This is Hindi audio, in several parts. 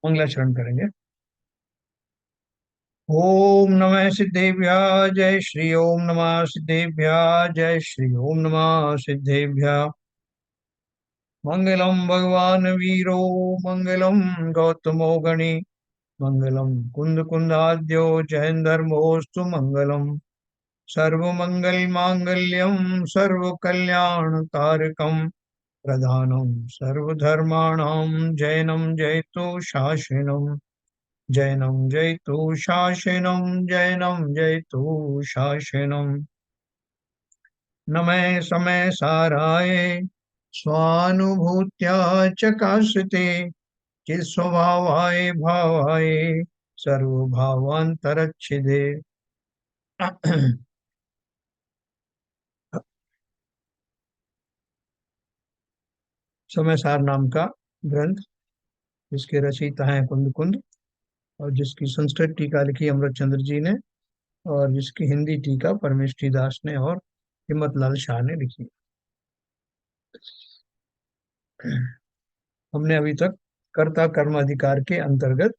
मंगलाचरण करेंगे। ओम नमः सिद्धेभ्यः जय श्री ओम नमः सिद्धेभ्यः जय श्री ओम नमः सिद्धेभ्यः। मंगलम भगवान वीरो मंगलम गौतमो गणि मंगलम कुंद कुंदाद्यो जयंधर्मोस्तु मंगलम। सर्वमंगल मांगल्यम सर्व कल्याण कारकम प्रधानम सर्वधर्माणां जैनम जयतु शासनम। जैनम जयतु शासनम जैनम जयतु शासनम। नमः समय साराय स्वानुभूत्या चकाशते चिस्वभावाय भावाय सर्वभावांतरच्छिदे। समय सार नाम का ग्रंथ, जिसके रचयिता हैं कुंद कुंद, और जिसकी संस्कृत टीका लिखी अमृत चंद्र जी ने, और जिसकी हिंदी टीका परमेष्ठी दास ने और हिम्मत लाल शाह ने लिखी। हमने अभी तक कर्ता कर्म अधिकार के अंतर्गत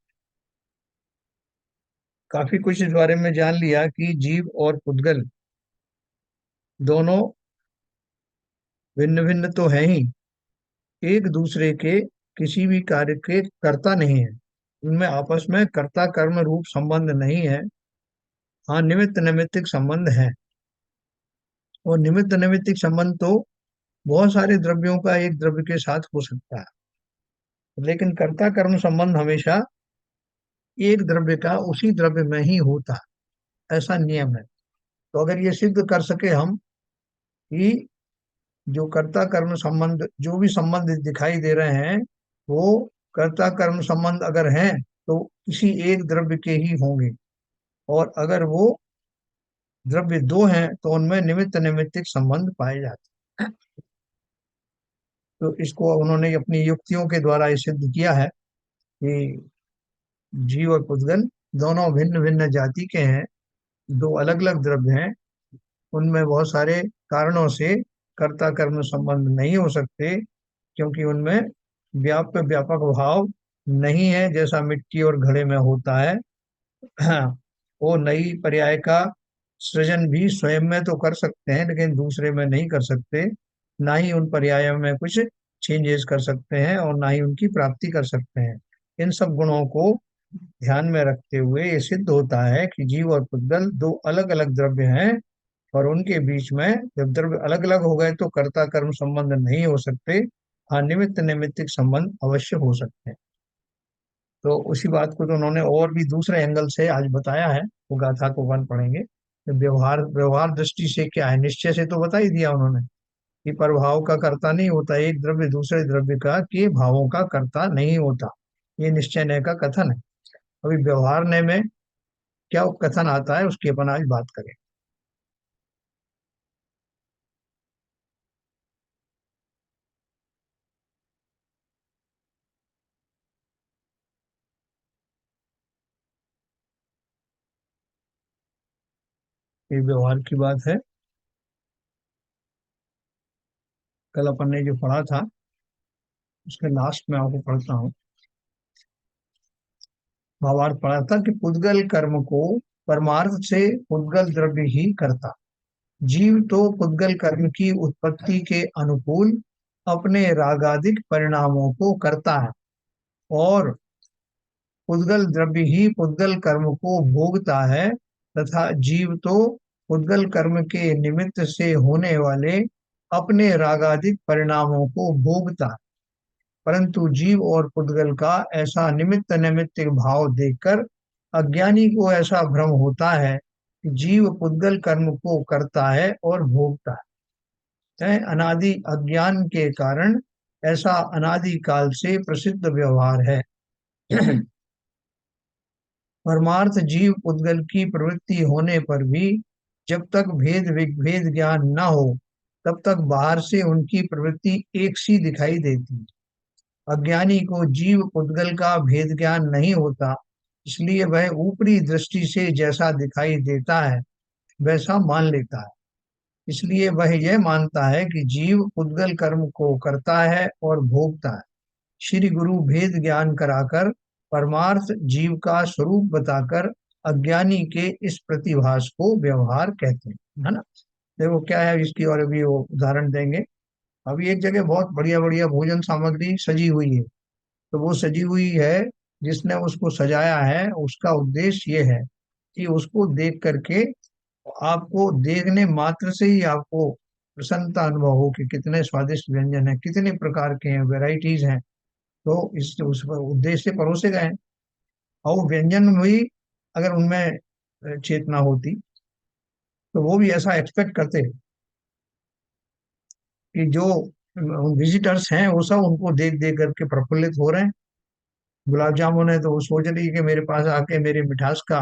काफी कुछ इस बारे में जान लिया कि जीव और पुद्गल दोनों भिन्न भिन्न तो हैं ही, एक दूसरे के किसी भी कार्य के कर्ता नहीं है। उनमें आपस में कर्ता कर्म रूप संबंध नहीं है। हाँ, निमित्त नैमित्तिक संबंध है। और निमित्त नैमित्तिक संबंध तो बहुत सारे द्रव्यों का एक द्रव्य के साथ हो सकता है, लेकिन कर्ता कर्म संबंध हमेशा एक द्रव्य का उसी द्रव्य में ही होता है, ऐसा नियम है। तो अगर ये सिद्ध कर सके हम कि जो कर्ता कर्म संबंध, जो भी संबंध दिखाई दे रहे हैं, वो कर्ता कर्म संबंध अगर हैं तो किसी एक द्रव्य के ही होंगे, और अगर वो द्रव्य दो हैं तो उनमें निमित्त नैमित्तिक संबंध पाए जाते हैं। तो इसको उन्होंने अपनी युक्तियों के द्वारा ये सिद्ध किया है कि जीव और पुद्गल दोनों भिन्न भिन्न जाति के हैं, दो अलग अलग द्रव्य हैं। उनमें बहुत सारे कारणों से कर्ता कर्म संबंध नहीं हो सकते, क्योंकि उनमें व्याप्य व्यापक भाव नहीं है, जैसा मिट्टी और घड़े में होता है। वो नई पर्याय का सृजन भी स्वयं में तो कर सकते हैं, लेकिन दूसरे में नहीं कर सकते। ना ही उन पर्यायों में कुछ चेंजेस कर सकते हैं, और ना ही उनकी प्राप्ति कर सकते हैं। इन सब गुणों को ध्यान में रखते हुए ये सिद्ध होता है कि जीव और पुद्गल दो अलग अलग द्रव्य हैं, और उनके बीच में जब द्रव्य अलग अलग हो गए तो कर्ता कर्म संबंध नहीं हो सकते। हाँ, निमित्त नैमित्तिक संबंध अवश्य हो सकते हैं। तो उसी बात को तो उन्होंने और भी दूसरे एंगल से आज बताया है। वो गाथा को वन पढ़ेंगे। तो व्यवहार व्यवहार दृष्टि से क्या है, निश्चय से तो बता ही दिया उन्होंने कि प्रभाव का कर्ता नहीं होता, एक द्रव्य दूसरे द्रव्य का के भावों का कर्ता नहीं होता। ये निश्चय नय का कथन है। अभी व्यवहार नय में क्या कथन आता है, उसकी अपन आज बात करें। ये व्यवहार की बात है। कल अपन ने जो पढ़ा था उसके लास्ट में आपको पढ़ता हूँ। भावार्थ पढ़ा था कि पुद्गल कर्म को परमार्थ से पुद्गल द्रव्य ही करता। जीव तो पुद्गल कर्म की उत्पत्ति के अनुकूल अपने रागादिक परिणामों को करता है, और पुद्गल द्रव्य ही पुद्गल कर्म को भोगता है, तथा जीव तो पुद्गल कर्म के निमित्त से होने वाले अपने रागादिक परिणामों को भोगता है। परंतु जीव और पुद्गल का ऐसा निमित्त नैमित्तिक भाव देखकर अज्ञानी को ऐसा भ्रम होता है कि जीव पुद्गल कर्म को करता है और भोगता है। अनादि अज्ञान के कारण ऐसा अनादि काल से प्रसिद्ध व्यवहार है। परमार्थ जीव पुद्गल की प्रवृत्ति होने पर भी जब तक भेद विभेद ज्ञान न हो, तब तक बाहर से उनकी प्रवृत्ति एक सी दिखाई देती है। अज्ञानी को जीव पुद्गल का भेद ज्ञान नहीं होता, इसलिए वह ऊपरी दृष्टि से जैसा दिखाई देता है वैसा मान लेता है। इसलिए वह यह मानता है कि जीव पुद्गल कर्म को करता है और भोगता है। श्री गुरु भेद ज्ञान कराकर, परमार्थ जीव का स्वरूप बताकर, अज्ञानी के इस प्रतिभास को व्यवहार कहते हैं, है ना। देखो क्या है इसकी, और अभी वो उदाहरण देंगे। अभी एक जगह बहुत बढ़िया बढ़िया भोजन सामग्री सजी हुई है, तो वो सजी हुई है, जिसने उसको सजाया है उसका उद्देश्य ये है कि उसको देख करके आपको, देखने मात्र से ही आपको प्रसन्नता अनुभव हो कि कितने स्वादिष्ट व्यंजन है, कितने प्रकार के हैं, वेराइटीज हैं। तो इस उस उद्देश्य से परोसे गए हैं। और वो व्यंजन भी अगर उनमें चेतना होती, तो वो भी ऐसा एक्सपेक्ट करते कि जो विजिटर्स हैं वो सब उनको देख देख करके प्रफुल्लित हो रहे हैं। गुलाब जामुन है तो वो सोच रही है कि मेरे पास आके मेरे मिठास का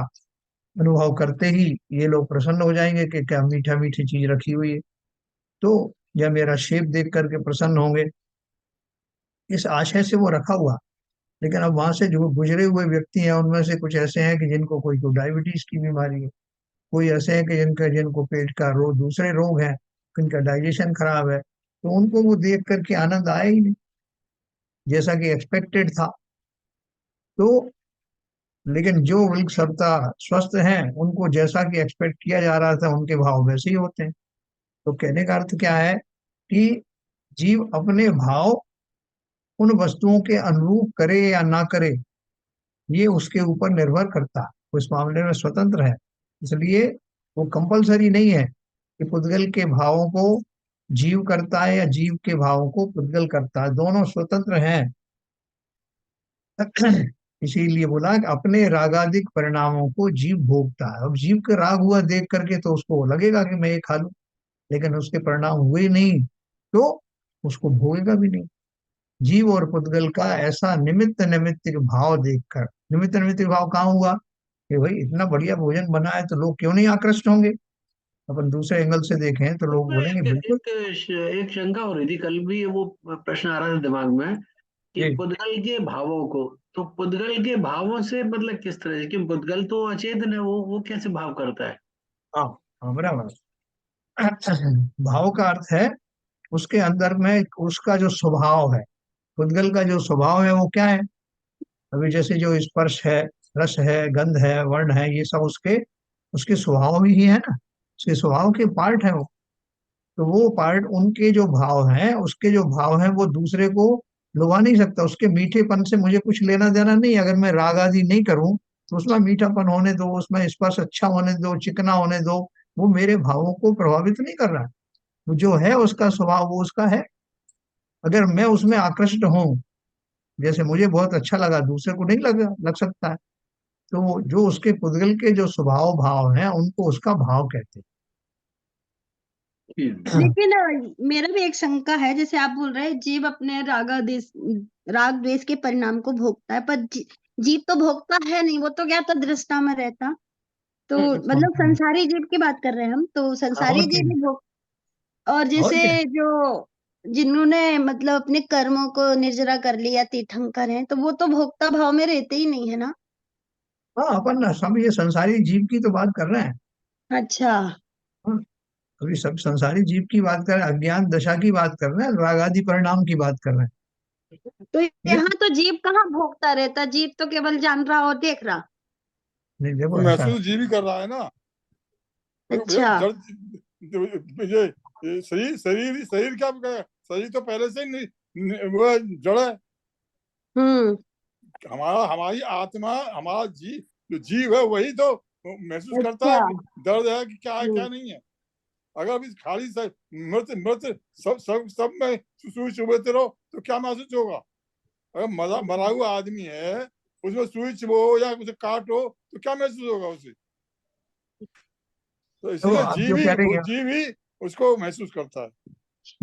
अनुभव करते ही ये लोग प्रसन्न हो जाएंगे कि क्या मीठा मीठी चीज रखी हुई है। तो या मेरा शेप देख करके प्रसन्न होंगे, इस आशय से वो रखा हुआ। लेकिन अब वहां से जो गुजरे हुए व्यक्ति हैं उनमें से कुछ ऐसे हैं कि जिनको कोई को डायबिटीज की बीमारी है, कोई ऐसे हैं कि जिनको पेट का रोग, दूसरे रोग हैं, जिनका डाइजेशन खराब है, तो उनको वो देख करके आनंद आया ही नहीं, जैसा कि एक्सपेक्टेड था। तो लेकिन जो बिल्कुल सर्वथा स्वस्थ हैं, उनको जैसा कि एक्सपेक्ट किया जा रहा था उनके भाव वैसे ही होते हैं। तो कहने का अर्थ क्या है कि जीव अपने भाव उन वस्तुओं के अनुरूप करे या ना करे, ये उसके ऊपर निर्भर करता है, वो इस मामले में स्वतंत्र है। इसलिए वो कंपलसरी नहीं है कि पुद्गल के भावों को जीव करता है या जीव के भावों को पुद्गल करता है, दोनों स्वतंत्र हैं। इसीलिए बोला कि अपने रागादिक परिणामों को जीव भोगता है। अब जीव का राग हुआ देख करके तो उसको लगेगा कि मैं ये खा लूं, लेकिन उसके परिणाम हुए नहीं तो उसको भोगेगा भी नहीं। जीव और पुद्गल का ऐसा निमित्त नैमित्तिक भाव देखकर, निमित्त नैमित्तिक भाव कहाँ हुआ कि भाई इतना बढ़िया भोजन बना है तो लोग क्यों नहीं आकृष्ट होंगे। अपन दूसरे एंगल से देखें तो लोग उसमें बोलेंगे बिल्कुल। एक शंका हो रही थी, कल भी वो प्रश्न आ रहा था दिमाग में कि जी। पुद्गल के भावों को, तो पुद्गल के भावों से मतलब किस तरह से, कि पुद्गल तो अचेतन है, वो कैसे भाव करता है? हाँ, हाँ बराबर। भाव का अर्थ है उसके अंदर में उसका जो स्वभाव है, पुद्गल का जो स्वभाव है वो क्या है। अभी जैसे जो स्पर्श है, रस है, गंध है, वर्ण है, ये सब उसके उसके स्वभाव ही है ना, उसके स्वभाव के पार्ट है वो। तो वो पार्ट, उनके जो भाव हैं, उसके जो भाव हैं वो दूसरे को लुभा नहीं सकता। उसके मीठेपन से मुझे कुछ लेना देना नहीं। अगर मैं राग आदि नहीं करूं तो उसमें मीठापन होने दो, उसमें स्पर्श अच्छा होने दो, चिकना होने दो, वो मेरे भावों को प्रभावित नहीं कर रहा। वो जो है उसका स्वभाव वो उसका है। अगर मैं उसमें आकृष्ट हूँ, जैसे मुझे बहुत अच्छा लगा, दूसरे को नहीं लग सकता है। तो वो जो उसके पुद्गल के जो स्वभाव भाव हैं उनको उसका भाव कहते हैं। लेकिन मेरा भी एक शंका है, जैसे आप बोल रहे हैं जीव अपने राग द्वेष के परिणाम को भोगता है, पर जीव तो भोगता है नहीं, वो तो क्या था, दृष्टा में रहता। तो मतलब संसारी जीव की बात कर रहे हैं हम, तो संसारी और क्या। जीव ही भोग। और और जैसे क्या। जो जिन्होंने मतलब अपने कर्मों को निर्जरा कर लिया, तीर्थंकर हैं, तो वो तो भोक्ता भाव में रहते ही नहीं है ना। हाँ, अपन सब ये संसारी जीव की तो बात कर रहे हैं। अच्छा। हाँ, अभी सब संसारी जीव की बात कर रहे हैं, अज्ञान दशा की बात कर रहे हैं, राग आदि परिणाम की बात कर रहे हैं। तो ये यहाँ तो जीव कहाँ भोगता रहता, जीव तो केवल जान रहा और देख रहा। नहीं, वो देखो ऐसा है। महसूस जीव ही कर रहा है ना। भैया अच्छा। जड़, ये शरीर शरीर शरीर क्या है? शरीर तो पहले से ही वो जड़ है। हम्म। हमारा हमारी आत्मा, हमारा जो जीव है वही तो महसूस करता अच्छा। है कि दर्द है कि क्या है क्या हम्म। नहीं है। अगर अभी खाली से मृत मृत सब में सुई चुभते रहो तो क्या महसूस होगा? अगर मरा हुआ आदमी है, उसमें सुई चुभो या उसे काटो तो क्या महसूस होगा उसे? तो तो इसीलिए आप जो कह रही हैं, जीव ही उसको महसूस करता है।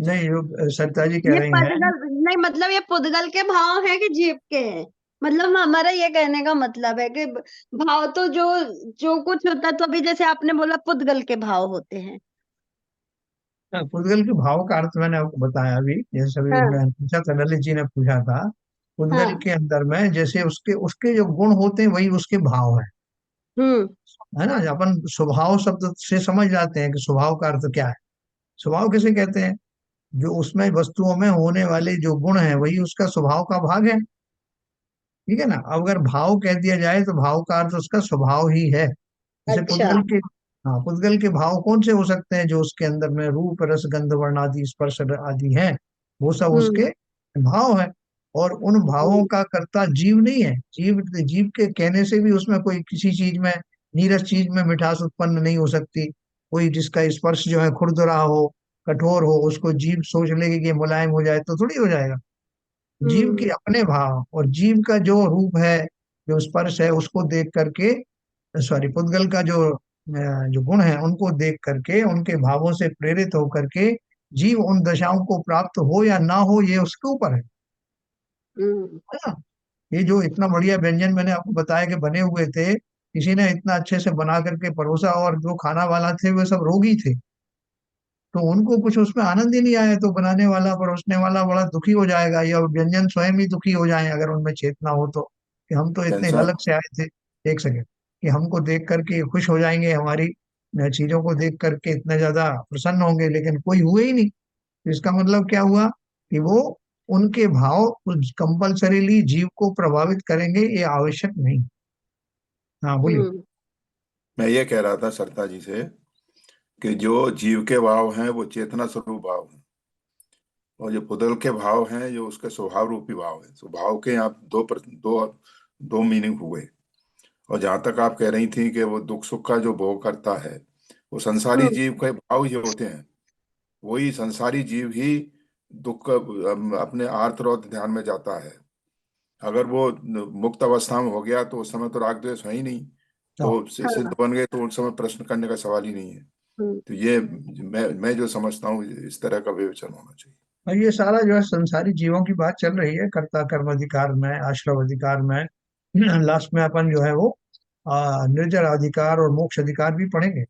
नहीं जो सरिता जी कह ये रही हैं, पदगल नहीं, मतलब ये पुद्गल के भाव है कि जीव के हैं? मतलब हमारा ये कहने का मतलब है कि भाव तो जो जो कुछ होता है, तो अभी जैसे आपने बोला पुद्गल के भाव होते हैं। पुद्गल के भाव का अर्थ मैंने आपको बताया अभी, जैसे अभी हाँ। मैं पूछा था, ललित जी ने पूछा था। पुद्गल हाँ। के अंदर में जैसे उसके उसके जो गुण होते हैं वही उसके भाव हम्म। है ना। अपन स्वभाव शब्द से समझ जाते हैं कि स्वभाव का अर्थ क्या है। स्वभाव किसे कहते हैं जो उसमें वस्तुओं में होने वाले जो गुण है वही उसका स्वभाव का भाग है। ठीक है ना। अब अगर भाव कह दिया जाए तो भाव का अर्थ उसका स्वभाव ही है। जैसे अच्छा। पुद्गल के, हाँ, पुद्गल के भाव कौन से हो सकते हैं? जो उसके अंदर में रूप रस गंध वर्ण आदि स्पर्श आदि हैं, वो सब हम्म। उसके भाव है। और उन भावों का कर्ता जीव नहीं है। जीव जीव के कहने से भी उसमें कोई किसी चीज में, नीरस चीज में मिठास उत्पन्न नहीं हो सकती। कोई जिसका स्पर्श जो है खुरदुरा हो, कठोर हो, उसको जीव सोच लेगी कि ये मुलायम हो जाए तो थोड़ी हो जाएगा। जीव के हम्म। अपने भाव और जीव का जो रूप है, जो स्पर्श है, उसको देख करके, सॉरी, पुद्गल का जो गुण है उनको देख करके, उनके भावों से प्रेरित होकर के जीव उन दशाओं को प्राप्त हो या ना हो, ये उसके ऊपर हम्म। है ना। ये जो इतना बढ़िया व्यंजन मैंने आपको बताया कि बने हुए थे, किसी ने इतना अच्छे से बना करके परोसा, और जो खाना वाला थे वे सब रोगी थे, तो उनको कुछ उसमें आनंद ही नहीं आया, तो बनाने वाला, परोसने वाला बड़ा दुखी हो जाएगा, या व्यंजन स्वयं ही दुखी हो जाए अगर उनमें चेतना हो तो, कि हम तो इतने कैंसर। हलक से आए थे। एक सेकेंड, कि हमको देख करके खुश हो जाएंगे, हमारी चीजों को देख करके इतना ज्यादा प्रसन्न होंगे, लेकिन कोई हुए ही नहीं। तो इसका मतलब क्या हुआ? कि वो, उनके भाव कंपल्सरीली जीव को प्रभावित करेंगे, ये आवश्यक नहीं। हाँ, बोलिए। हम्म। मैं ये कह रहा था सरता जी से कि जो जीव के भाव हैं वो चेतना स्वरूप भाव हैं, और जो पुदल के भाव हैं जो उसके स्वभाव रूपी भाव है। स्वभाव के यहाँ दो मीनिंग हुए। और जहां तक आप कह रही थी कि वो दुख सुख का जो भोग करता है, वो संसारी हम्म। जीव के भाव ही होते हैं। वही संसारी जीव ही दुख अपने आर्त रौद्र ध्यान में जाता है। अगर वो मुक्त अवस्था में हो गया तो उस समय तो राग द्वेष है ही नहीं, हाँ, तो सिद्ध हाँ। बन गए तो उस समय प्रश्न करने का सवाल ही नहीं है। हम्म। तो ये मैं जो समझता हूँ इस तरह का विवेचन होना चाहिए। और ये सारा जो है संसारी जीवों की बात चल रही है, कर्ता कर्म अधिकार में, आश्रव अधिकार में। लास्ट में अपन जो है वो निर्जर अधिकार और मोक्ष अधिकार भी पढ़ेंगे।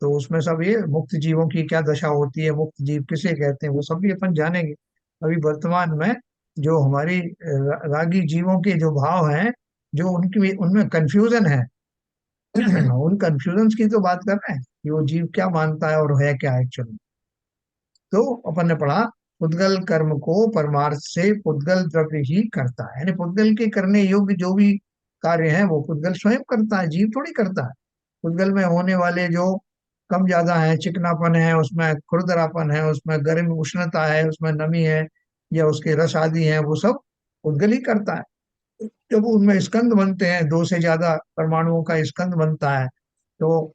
तो उसमें सब ये मुक्त जीवों की क्या दशा होती है, मुक्त जीव किसे कहते हैं, वो सब भी अपन जानेंगे। अभी वर्तमान में जो हमारी रागी जीवों के जो भाव हैं, जो उनकी उनमें कंफ्यूजन है, उन कंफ्यूजन की तो बात कर रहे हैं कि वो जीव क्या मानता है और है क्या एक्चुअली। तो अपन ने पढ़ा, पुद्गल कर्म को परमार्थ से पुद्गल द्रव्य ही करता है, यानी पुद्गल के करने योग्य जो भी कार्य है वो पुद्गल स्वयं करता है, जीव थोड़ी करता है। पुद्गल में होने वाले जो कम ज्यादा है, चिकनापन है उसमें, खुरदरापन है उसमें, गर्म उष्णता है उसमें, नमी है, या उसके रस आदि है, वो सब पुद्गल ही करता है। जब उनमें स्कंद बनते हैं, दो से ज्यादा परमाणुओं का स्कंद बनता है, तो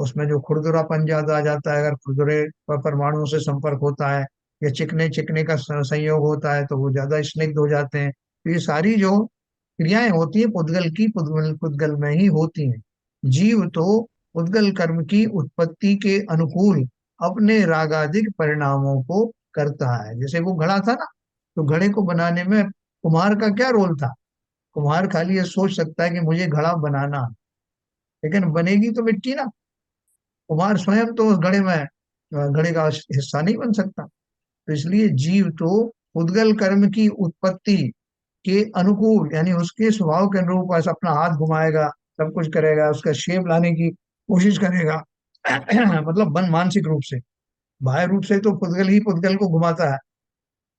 उसमें जो खुरदुरापन ज्यादा आ जाता है, अगर खुरदुरे परमाणुओं से संपर्क होता है, या चिकने चिकने का संयोग होता है, तो वो ज्यादा स्निग्ध हो जाते हैं। तो ये सारी जो क्रियाएं होती है पुद्गल की, पुद्गल पुद्गल में ही होती हैं। जीव तो पुद्गल कर्म की उत्पत्ति के अनुकूल अपने रागादिक परिणामों को करता है। जैसे वो घड़ा था ना, तो घड़े को बनाने में कुम्हार का क्या रोल था? कुम्हार खाली ये सोच सकता है कि मुझे घड़ा बनाना है, लेकिन बनेगी तो मिट्टी ना। कुम्हार स्वयं तो उस घड़े में घड़े का हिस्सा नहीं बन सकता। तो इसलिए जीव तो उद्गल कर्म की उत्पत्ति के अनुकूल, यानी उसके स्वभाव के अनुरूप ऐसा अपना हाथ घुमाएगा, सब कुछ करेगा, उसका शेप लाने की कोशिश करेगा। मतलब मन मानसिक रूप से, बाह्य रूप से तो पुद्गल ही पुद्गल को घुमाता है,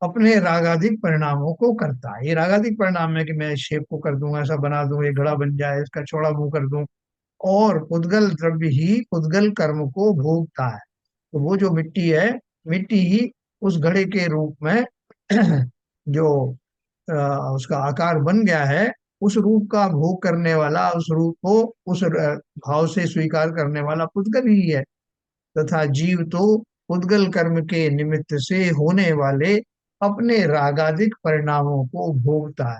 अपने रागाधिक परिणामों को करता है। ये रागाधिक परिणाम है कि मैं इस शेप को कर दूंगा, ऐसा बना दूं, ये घड़ा बन जाए, इसका चौड़ा मुंह कर दूं। और पुद्गल द्रव्य ही पुद्गल कर्म को भोगता है। तो वो जो मिट्टी है, मिट्टी ही उस घड़े के रूप में जो उसका आकार बन गया है, उस रूप का भोग करने वाला, उस रूप को उस भाव से स्वीकार करने वाला पुद्गल ही है। तथा जीव तो उद्गल कर्म के निमित्त से होने वाले अपने रागादिक परिणामों को भोगता है।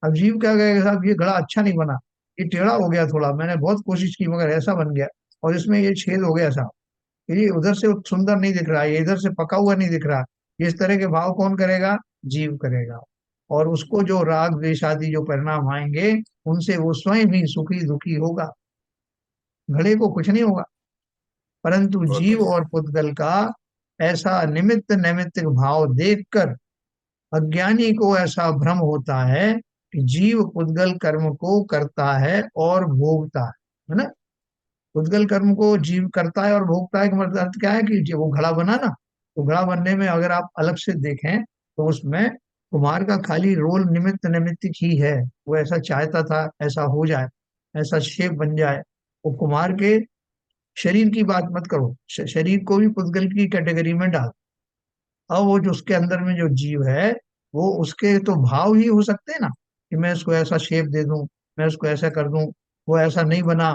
अब जीव क्या कहेगा, साहब ये घड़ा अच्छा नहीं बना, ये टेढ़ा हो गया, थोड़ा मैंने बहुत कोशिश की मगर ऐसा बन गया, और इसमें ये छेद हो गया साहब, ये उधर से सुंदर नहीं दिख रहा, ये इधर से पका हुआ नहीं दिख रहा। इस तरह के भाव कौन करेगा? जीव करेगा। और उसको जो राग द्वेष आदि जो परिणाम आएंगे, उनसे वो स्वयं भी सुखी दुखी होगा, घड़े को कुछ नहीं होगा। परंतु बहुत जीव बढ़िया। और पुद्गल का ऐसा निमित्त नैमित्तिक भाव देखकर अज्ञानी को ऐसा भ्रम होता है कि जीव पुद्गल कर्म को करता है और भोगता है ना। पुद्गल कर्म को जीव करता है और भोगता है, का मतलब अर्थ क्या है? कि जो वो घड़ा बना ना, तो घड़ा बनने में अगर आप अलग से देखें तो उसमें कुम्हार का खाली रोल निमित्त नैमित्तिक ही है। वो ऐसा चाहता था ऐसा हो जाए, ऐसा शेप बन जाए। वो कुम्हार के शरीर की बात मत करो, शरीर को भी पुद्गल की कैटेगरी में डाल। अब वो जो उसके अंदर में जो जीव है, वो उसके तो भाव ही हो सकते हैं ना, कि मैं इसको ऐसा शेप दे दूं, मैं उसको ऐसा कर दूं। वो ऐसा नहीं बना,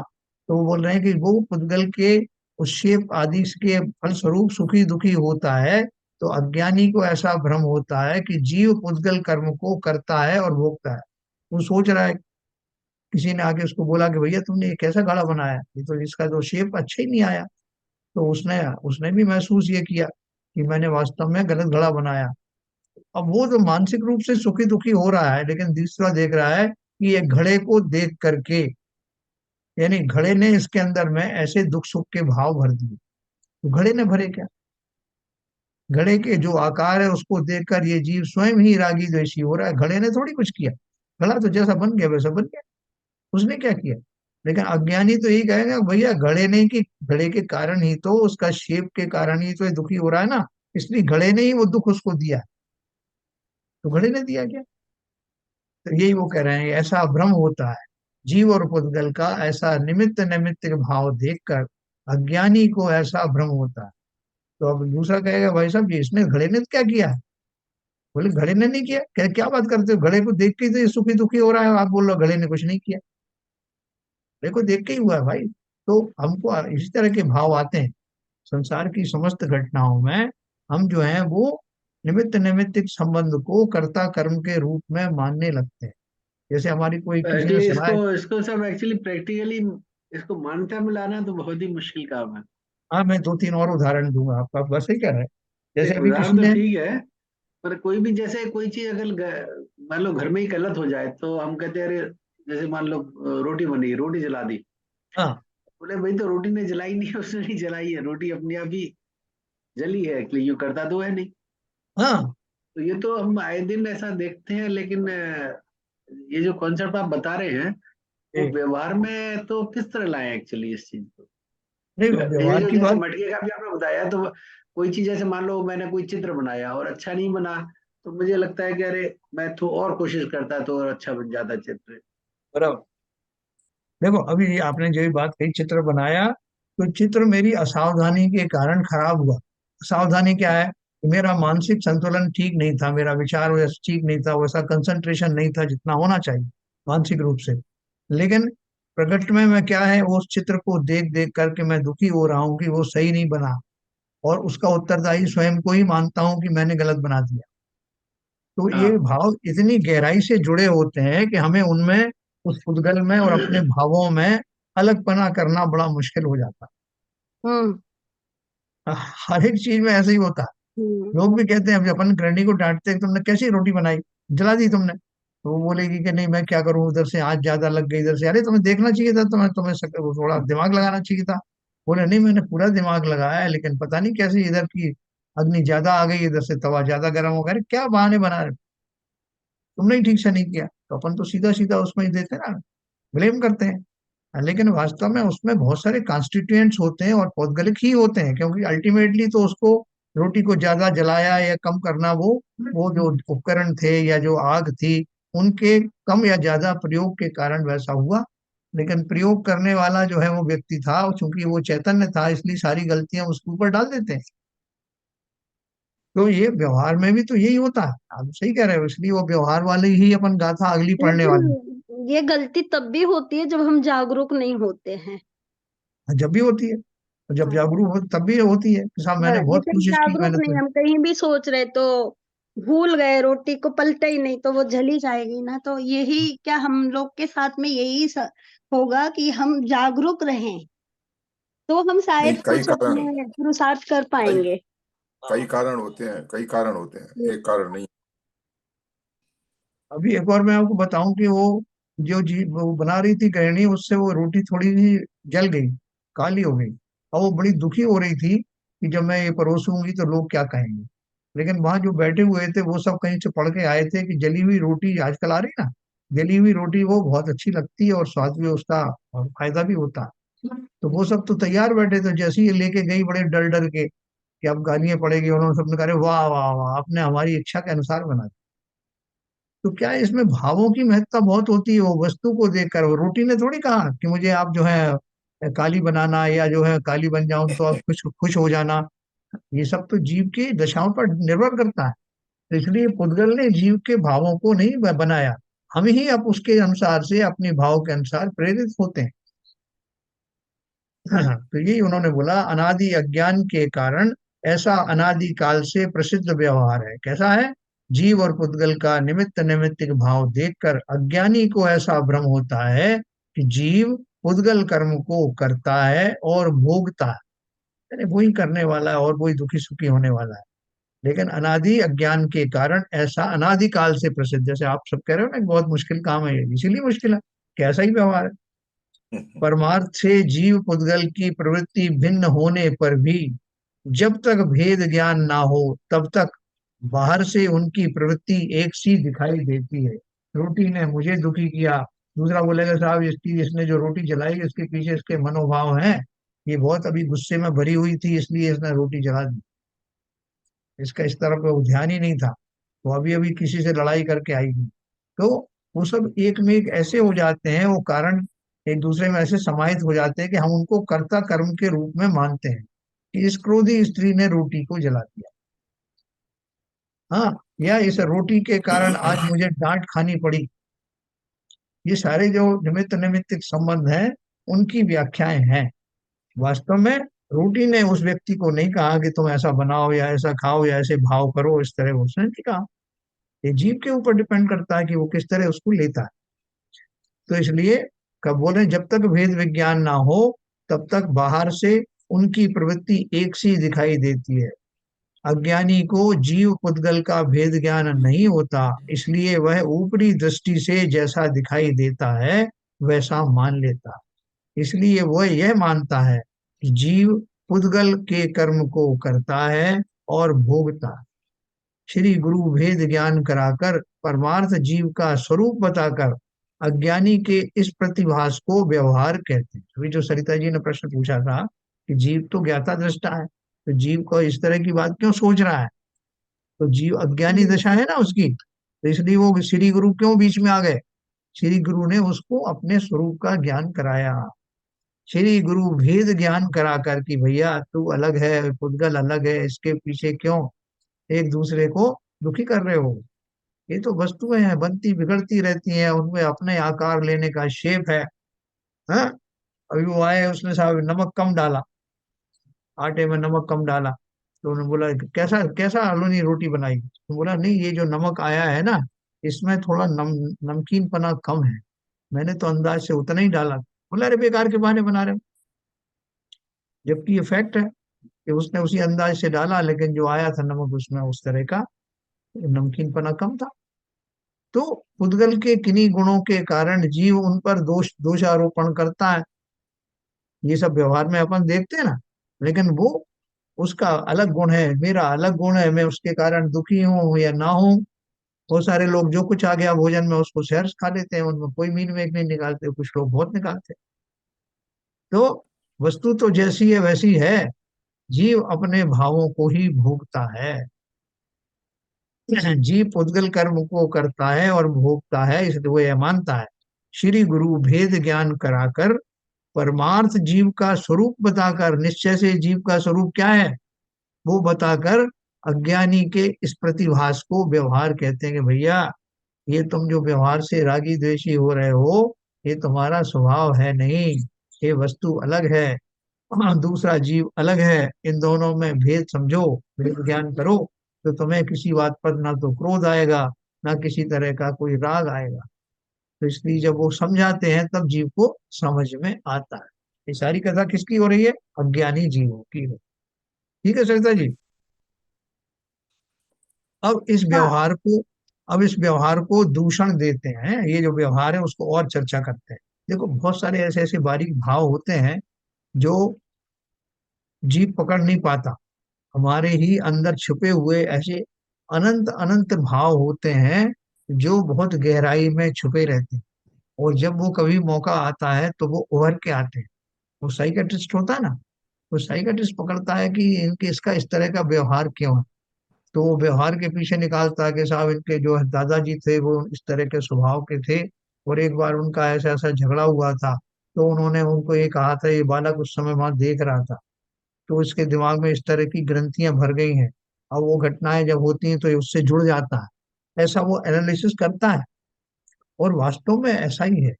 तो वो बोल रहे हैं कि वो पुद्गल के उस शेप आदि के फलस्वरूप सुखी दुखी होता है। तो अज्ञानी को ऐसा भ्रम होता है कि जीव पुद्गल कर्म को करता है और भोगता है। वो सोच रहा है, किसी ने आके उसको बोला कि भैया तुमने ये कैसा घड़ा बनाया, ये तो इसका तो शेप अच्छा ही नहीं आया। तो उसने उसने भी महसूस ये किया कि मैंने वास्तव में गलत घड़ा बनाया। अब वो जो मानसिक रूप से सुखी दुखी हो रहा है, लेकिन दूसरा देख रहा है कि ये घड़े को देख करके, यानी घड़े ने इसके अंदर में ऐसे दुख सुख के भाव भर दिए। तो घड़े ने भरे क्या? घड़े के जो आकार है उसको देखकर ये जीव स्वयं ही रागी द्वेषी हो रहा है, घड़े ने थोड़ी कुछ किया। घड़ा तो जैसा बन गया वैसा बन गया, उसने क्या किया? लेकिन अज्ञानी तो यही कहेगा भैया घड़े ने, कि घड़े के कारण ही तो, उसका शेप के कारण ही तो ये दुखी हो रहा है ना, इसलिए घड़े ने ही वो दुख उसको दिया। तो घड़े ने दिया क्या? तो यही वो कह रहे हैं, ऐसा भ्रम होता है जीव और पुद्गल का, ऐसा निमित्त नैमित्तिक भाव देखकर अज्ञानी को ऐसा भ्रम होता है। तो अब दूसरा कहेगा भाई साहब ये इसने, घड़े ने क्या किया है? बोले घड़े ने नहीं किया। क्या बात करते हो, घड़े को देख के ही तो ये सुखी दुखी हो रहा है, आप बोल रहे हो घड़े ने कुछ नहीं किया। घड़े को देख के ही हुआ है भाई। तो हमको इसी तरह के भाव आते हैं संसार की समस्त घटनाओं में। हम जो है वो निमित्त नैमित्तिक संबंध को कर्ता कर्म के रूप में मानने लगते हैं। जैसे हमारी कोई किसी ने एक्चुअली सुना इसको है। इसको सब एक्चुअली प्रैक्टिकली इसको मान्यता में लाना तो बहुत ही मुश्किल काम है। हाँ, मैं दो तीन और उदाहरण दूंगा आपको, आप बस ही कह रहे हैं। जैसे नहीं, अभी उदाहरण किसी तो ने, ठीक है, पर कोई भी जैसे कोई चीज अगर मान लो घर में ही गलत हो जाए तो हम कहते हैं अरे, जैसे मान लो रोटी बनी, रोटी जला दी। हाँ बोले भाई तो रोटी ने जलाई नहीं है, उसने नहीं जलाई है, रोटी अपने आप ही जली है, इसलिए यूं करता तो है नहीं। हाँ, तो ये तो हम आए दिन ऐसा देखते हैं, लेकिन ये जो कॉन्सेप्ट आप बता रहे हैं वो ये व्यवहार में तो किस तरह लाए एक्चुअली इस चीज को? नहीं, ये व्यवहार जो की जैसे बात। मटके का भी आपने बताया, तो कोई चीज जैसे मान लो मैंने कोई चित्र बनाया और अच्छा नहीं बना, तो मुझे लगता है कि अरे मैं तो और कोशिश करता तो और अच्छा बन जाता चित्र। बराबर। देखो अभी ये आपने जो भी बात कही, चित्र बनाया, तो चित्र मेरी असावधानी के कारण खराब हुआ। असावधानी क्या है कि मेरा मानसिक संतुलन ठीक नहीं था, मेरा विचार वैसा ठीक नहीं था, वैसा कंसंट्रेशन नहीं था जितना होना चाहिए मानसिक रूप से। लेकिन प्रकट में मैं क्या है, उस चित्र को देख देख करके मैं दुखी हो रहा हूँ कि वो सही नहीं बना, और उसका उत्तरदायी स्वयं को ही मानता हूँ कि मैंने गलत बना दिया। तो ये हाँ। भाव इतनी गहराई से जुड़े होते हैं कि हमें उनमें, उस उद्गल में और अपने भावों में अलगपना करना बड़ा मुश्किल हो जाता हम्म है। हर एक चीज में ऐसे ही होता है। हम्म लोग भी कहते हैं, अभी अपन गृहिणी को डांटते हैं, तुमने कैसी रोटी बनाई, जला दी तुमने। तो वो बोलेगी कि नहीं मैं क्या करूं, उधर से आंच ज्यादा लग गई, इधर से, अरे तुम्हें देखना चाहिए था, तुम्हें तुम्हें थोड़ा दिमाग लगाना चाहिए था। बोले नहीं मैंने पूरा दिमाग लगाया है, लेकिन पता नहीं कैसे इधर की अग्नि ज्यादा आ गई, इधर से तवा ज्यादा गर्म हो गया। अरे क्या बहाने बना रहे हो? तुमने ही ठीक से नहीं किया। तो अपन तो सीधा सीधा उसमें ही देते ना, ब्लेम करते हैं। लेकिन वास्तव में उसमें बहुत सारे कॉन्स्टिट्यूएंट्स होते हैं और पौद्गलिक ही होते हैं, क्योंकि अल्टीमेटली तो उसको, रोटी को ज्यादा जलाया या कम करना, वो जो उपकरण थे या जो आग थी, उनके कम या ज्यादा प्रयोग के कारण वैसा हुआ। लेकिन प्रयोग करने वाला जो है वो व्यक्ति था, और चूंकि वो चैतन्य था, इसलिए सारी गलतियां उसके ऊपर डाल देते हैं। तो ये व्यवहार में भी तो यही होता है, आप सही कह रहे हो। इसलिए वो व्यवहार वाले ही अपन गाथा अगली पढ़ने वाली। लेकिन ये गलती तब भी होती है जब हम जागरूक नहीं होते हैं। जब भी होती है, और जब हाँ, जागरूक हो तब भी होती है कि साहब मैंने बहुत जैसे हम कोशिश की, जागरूक मैंने नहीं, तो। हम कहीं भी सोच रहे तो भूल गए, रोटी को पलटा ही नहीं तो वो जली जाएगी ना। तो यही क्या हम लोग के साथ में यही होगा कि हम जागरूक रहें तो हम नहीं, शायद कई कुछ कारण, अपने पुरुषार्थ कर कई पाएंगे। कई कारण होते हैं, कई कारण होते हैं, एक कारण नहीं। अभी एक और मैं आपको बताऊं कि वो बना रही थी गृहिणी, उससे वो रोटी थोड़ी सी जल गई, काली हो गई। और वो बड़ी दुखी हो रही थी कि जब मैं ये परोसूंगी तो लोग क्या कहेंगे। लेकिन वहां जो बैठे हुए थे वो सब कहीं से पढ़ के आए थे कि जली हुई रोटी आजकल आ रही ना, जली हुई रोटी वो बहुत अच्छी लगती है और स्वाद भी उसका और फायदा भी होता है। तो वो सब तो तैयार बैठे थे, जैसे ही ये लेके गई बड़े डर डर के कि अब गालियां पड़ेगी, उन्होंने सबने कहा, "अरे वाह वाह वाह, आपने हमारी इच्छा के अनुसार बना दिया।" तो क्या है, इसमें भावों की महत्ता बहुत होती है। वो वस्तु को देखकर, वो रोटी ने थोड़ी कहा कि मुझे आप जो है काली बनाना, या जो है काली बन जाऊं तो आप खुश खुश हो जाना। ये सब तो जीव की दशाओं पर निर्भर करता है। तो इसलिए पुद्गल ने जीव के भावों को नहीं बनाया, हम ही अब उसके अनुसार से, अपने भाव के अनुसार प्रेरित होते हैं। तो यही उन्होंने बोला, अनादि अज्ञान के कारण ऐसा अनादि काल से प्रसिद्ध व्यवहार है। कैसा है? जीव और पुद्गल का निमित्त नैमित्तिक भाव देखकर अज्ञानी को ऐसा भ्रम होता है कि जीव पुद्गल कर्म को करता है और भोगता है, यानी वही करने वाला है और वही दुखी सुखी होने वाला है। लेकिन अनादि अज्ञान के कारण ऐसा अनादि काल से प्रसिद्ध, जैसे आप सब कह रहे हो ना, एक बहुत मुश्किल काम है ये, इसीलिए मुश्किल है, कैसा ही व्यवहार है। परमार्थ से जीव पुद्गल की प्रवृत्ति भिन्न होने पर भी जब तक भेद ज्ञान ना हो तब तक बाहर से उनकी प्रवृत्ति एक सी दिखाई देती है। रोटी ने मुझे दुखी किया, दूसरा बोलेगा साहब इसने जो रोटी जलाई इसके पीछे इसके मनोभाव हैं, ये बहुत अभी गुस्से में भरी हुई थी इसलिए इसने रोटी जला दी, इसका इस तरफ वो ध्यान ही नहीं था, वो अभी अभी किसी से लड़ाई करके आएगी। तो वो सब एक में एक ऐसे हो जाते हैं, वो कारण एक दूसरे में ऐसे समाहित हो जाते हैं कि हम उनको कर्ता कर्म के रूप में मानते हैं कि इस क्रोधी स्त्री ने रोटी को जला दिया, हाँ, या इस रोटी के कारण आज मुझे डांट खानी पड़ी। ये सारे जो निमित्त निमित्तिक संबंध हैं, उनकी व्याख्याएं हैं। वास्तव में रोटी ने उस व्यक्ति को नहीं कहा कि तुम ऐसा बनाओ या ऐसा खाओ या ऐसे भाव करो, इस तरह उसने नहीं कहा। ये जीव के ऊपर डिपेंड करता है कि वो किस तरह उसको लेता है। तो इसलिए कब बोले, जब तक भेद विज्ञान ना हो तब तक बाहर से उनकी प्रवृत्ति एक सी दिखाई देती है। अज्ञानी को जीव पुद्गल का भेद ज्ञान नहीं होता, इसलिए वह ऊपरी दृष्टि से जैसा दिखाई देता है वैसा मान लेता है। इसलिए वह यह मानता है कि जीव पुद्गल के कर्म को करता है और भोगता है। श्री गुरु भेद ज्ञान कराकर परमार्थ जीव का स्वरूप बताकर अज्ञानी के इस प्रतिभास को व्यवहार कहते हैं। अभी जो सरिता जी ने प्रश्न पूछा था कि जीव तो ज्ञाता दृष्टा है, तो जीव को इस तरह की बात क्यों सोच रहा है, तो जीव अज्ञानी दशा है ना उसकी, तो इसलिए वो श्री गुरु क्यों बीच में आ गए। श्री गुरु ने उसको अपने स्वरूप का ज्ञान कराया। श्री गुरु भेद ज्ञान कराकर कि भैया तू अलग है, पुद्गल अलग है, इसके पीछे क्यों एक दूसरे को दुखी कर रहे हो। ये तो वस्तुएं हैं, बनती बिगड़ती रहती हैं, उनमें अपने आकार लेने का शेप है। हाँ, अभी वो आए, उसने साहब नमक कम डाला, आटे में नमक कम डाला, तो उन्होंने बोला कैसा कैसा आलूनी रोटी बनाई, तो बोला नहीं, ये जो नमक आया है ना, इसमें थोड़ा नमकीन पना कम है, मैंने तो अंदाज से उतना ही डाला। बोला अरे बेकार के बहाने बना रहे हो, जबकि ये फैक्ट है कि उसने उसी अंदाज से डाला, लेकिन जो आया था नमक उसमें उस तरह का नमकीन पना कम था। तो पुद्गल के किन्हीं गुणों के कारण जीव उन पर दोषारोपण करता है। ये सब व्यवहार में अपन देखते हैं ना, लेकिन वो उसका अलग गुण है, मेरा अलग गुण है, मैं उसके कारण दुखी हूं या ना हूं। बहुत सारे लोग जो कुछ आ गया भोजन में उसको सहर्ष खा लेते हैं, उनमें कोई मीन मेक नहीं निकालते, कुछ लोग बहुत निकालते हैं। तो वस्तु तो जैसी है वैसी है, जीव अपने भावों को ही भोगता है। जीव पुद्गल कर्म को करता है और भोगता है, इसलिए वो यह मानता है। श्री गुरु भेद ज्ञान कराकर परमार्थ जीव का स्वरूप बताकर, निश्चय से जीव का स्वरूप क्या है वो बताकर अज्ञानी के इस प्रतिभास को व्यवहार कहते हैं कि भैया ये तुम जो व्यवहार से रागी द्वेषी हो रहे हो, ये तुम्हारा स्वभाव है नहीं, ये वस्तु अलग है, दूसरा जीव अलग है, इन दोनों में भेद समझो, भेद ज्ञान करो, तो तुम्हें किसी बात पर ना तो क्रोध आएगा, ना किसी तरह का कोई राग आएगा। तो इसलिए जब वो समझाते हैं तब जीव को समझ में आता है। ये सारी कथा किसकी हो रही है? अज्ञानी जीवों की हो। ठीक है सरिता जी। अब इस हाँ। व्यवहार को अब इस व्यवहार को दूषण देते हैं, ये जो व्यवहार है उसको और चर्चा करते हैं। देखो बहुत सारे ऐसे ऐसे बारीक भाव होते हैं जो जीव पकड़ नहीं पाता, हमारे ही अंदर छुपे हुए ऐसे अनंत अनंत भाव होते हैं जो बहुत गहराई में छुपे रहते हैं, और जब वो कभी मौका आता है तो वो उभर के आते हैं। वो साइकियाट्रिस्ट होता है ना, वो साइकाट्रिस्ट पकड़ता है कि इनके इसका इस तरह का व्यवहार क्यों है। तो वो व्यवहार के पीछे निकालता है कि साहब इनके जो दादाजी थे वो इस तरह के स्वभाव के थे, और एक बार उनका ऐसा ऐसा झगड़ा हुआ था, तो उन्होंने उनको ये कहा था, ये बालक उस समय वहां देख रहा था, तो इसके दिमाग में इस तरह की ग्रंथियां भर गई हैं। अब वो घटनाएं जब होती हैं तो ये उससे जुड़ जाता है, ऐसा वो एनालिसिस करता है। और वास्तव में ऐसा ही है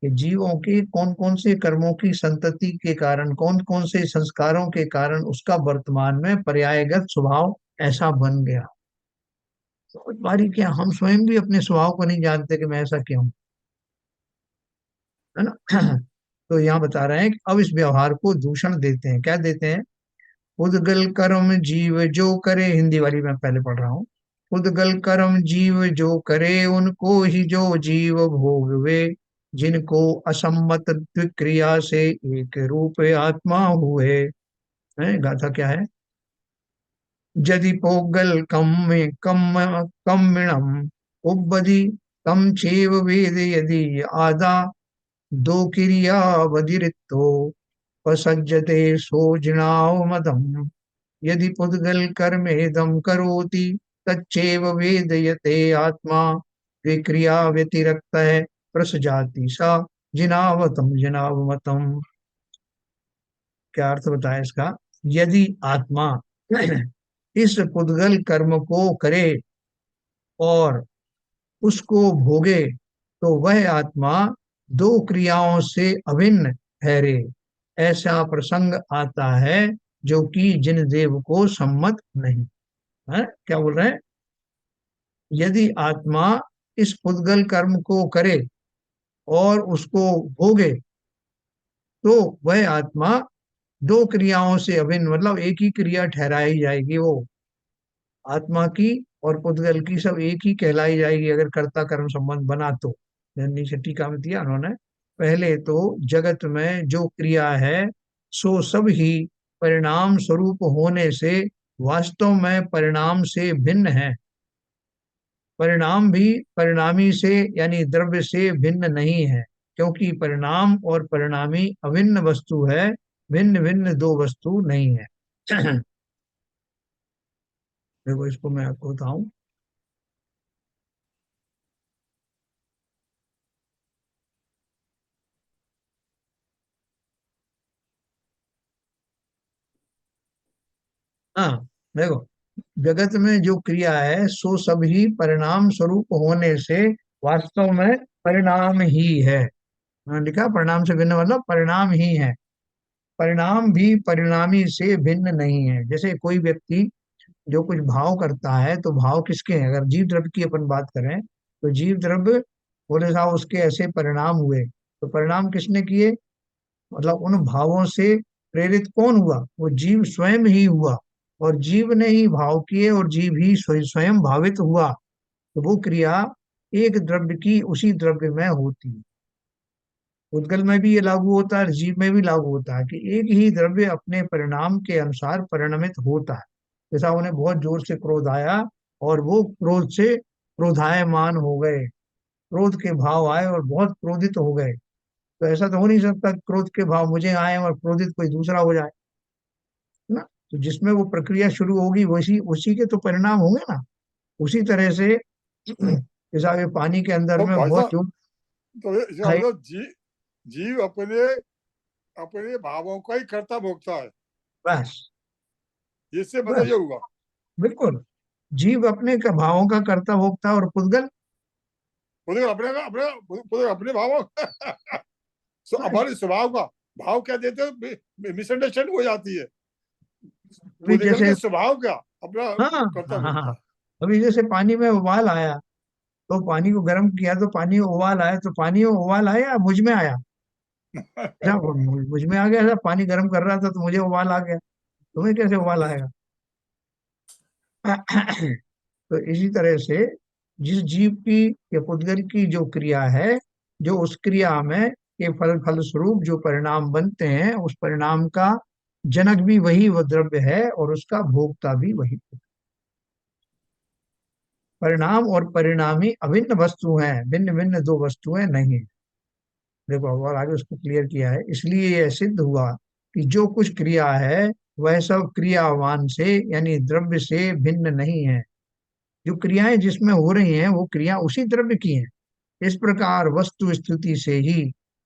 कि जीवों के कौन कौन से कर्मों की संतति के कारण, कौन कौन से संस्कारों के कारण उसका वर्तमान में पर्यायगत स्वभाव ऐसा बन गया। तो बारी क्या, हम स्वयं भी अपने स्वभाव को नहीं जानते कि मैं ऐसा क्यों हूं, है ना। तो यहाँ बता रहे हैं कि अब इस व्यवहार को दूषण देते हैं, क्या देते हैं? उदगल कर्म जीव जो करे, हिंदी वाली मैं पहले पढ़ रहा हूँ। उदगल कर्म जीव जो करे, उनको ही जो जीव भोगवे, जिनको असम्मत द्विक्रिया से एक रूप आत्मा हुए। है गाथा क्या है? यदि पोगल कम कम्मिणम उब्बदी कम चेव वेद यदि आदा दो क्रिया वदिरितो पसज्जते सोजनाव मदम यदि पुद्गल कर्मेदं करोति तच्चैव वेदयते आत्मा विक्रिया व्यतिरक्तः प्रसजाति सा जिनावतम। क्या अर्थ बताए इसका? यदि आत्मा इस पुद्गल कर्म को करे और उसको भोगे, तो वह आत्मा दो क्रियाओं से अभिन्न ठहरे, ऐसा प्रसंग आता है जो कि जिन देव को सम्मत नहीं है। क्या बोल रहे हैं? यदि आत्मा इस पुद्गल कर्म को करे और उसको भोगे, तो वह आत्मा दो क्रियाओं से अभिन्न, मतलब एक ही क्रिया ठहराई जाएगी, वो आत्मा की और पुद्गल की सब एक ही कहलाई जाएगी अगर कर्ता कर्म संबंध बना तो। नीचे टीका में दिया उन्होंने, पहले तो जगत में जो क्रिया है सो सब ही परिणाम स्वरूप होने से वास्तव में परिणाम से भिन्न है। परिणाम भी परिणामी से यानी द्रव्य से भिन्न नहीं है, क्योंकि परिणाम और परिणामी अभिन्न वस्तु है, भिन्न भिन्न दो वस्तु नहीं है। देखो इसको मैं आपको बताऊं। हाँ देखो, जगत में जो क्रिया है सो सब ही परिणाम स्वरूप होने से वास्तव में परिणाम ही है। लिखा परिणाम से भिन्न मतलब परिणाम ही है। परिणाम भी परिणामी से भिन्न नहीं है। जैसे कोई व्यक्ति जो कुछ भाव करता है, तो भाव किसके हैं? अगर जीव द्रव्य की अपन बात करें तो जीव द्रव्य, बोले साहब उसके ऐसे परिणाम हुए, तो परिणाम किसने किए? मतलब उन भावों से प्रेरित कौन हुआ? वो जीव स्वयं ही हुआ, और जीव ने ही भाव किए और जीव ही स्वयं भावित हुआ। तो वो क्रिया एक द्रव्य की उसी द्रव्य में होती है। उद्गल में भी ये लागू होता है, जीव में भी लागू होता है कि एक ही द्रव्य अपने परिणाम के अनुसार परिणमित होता है। जैसा उन्हें बहुत जोर से क्रोध आया और वो क्रोध से क्रोधायमान हो गए, क्रोध के भाव आए और बहुत क्रोधित हो गए। तो ऐसा तो हो नहीं सकता क्रोध के भाव मुझे आए और क्रोधित कोई दूसरा हो जाए, है ना। तो जिसमें वो प्रक्रिया शुरू होगी वही उसी के तो परिणाम होंगे ना। उसी तरह से जैसा ये पानी के अंदर तो में भाई बहुत साहब, जो तो इसका है, मतलब जीव अपने अपने भावों का ही कर्ता भोगता है, बस इससे मतलब बस ये हुआ। बिल्कुल, जीव अपने का भावों का कर्ता भोगता और पुद्गल खुद अपने भावों बस। हमारे स्वभाव का भाव क्या देते हो, मिसअंडरस्टैंडिंग हो जाती है। अभी पुद्गल जैसे के स्वभाव क्या अपना हाँ कर्ता हाँ हाँ भोगता हाँ, है। अभी जैसे पानी में उबाल आया, तो पानी को गर्म किया तो पानी में उबाल आया, तो पानी में उबाल आया या मुझ में आया? क्या मुझ में आ गया था, पानी गर्म कर रहा था तो मुझे उबाल आ गया, तुम्हें कैसे उबाल आएगा? तो इसी तरह से जिस जीव की या पुद्गल की जो क्रिया है, जो उस क्रिया में के फल स्वरूप जो परिणाम बनते हैं, उस परिणाम का जनक भी वही वो द्रव्य है और उसका भोक्ता भी वही। परिणाम और परिणामी अभिन्न वस्तु हैं, भिन्न भिन्न दो वस्तुएं नहीं। देखो और आगे उसको क्लियर किया है, इसलिए यह सिद्ध हुआ कि जो कुछ क्रिया है वह सब क्रियावान से यानी द्रव्य से भिन्न नहीं है। जो क्रियाएं जिसमें हो रही हैं वो क्रिया उसी द्रव्य की हैं। इस प्रकार वस्तु स्थिति से ही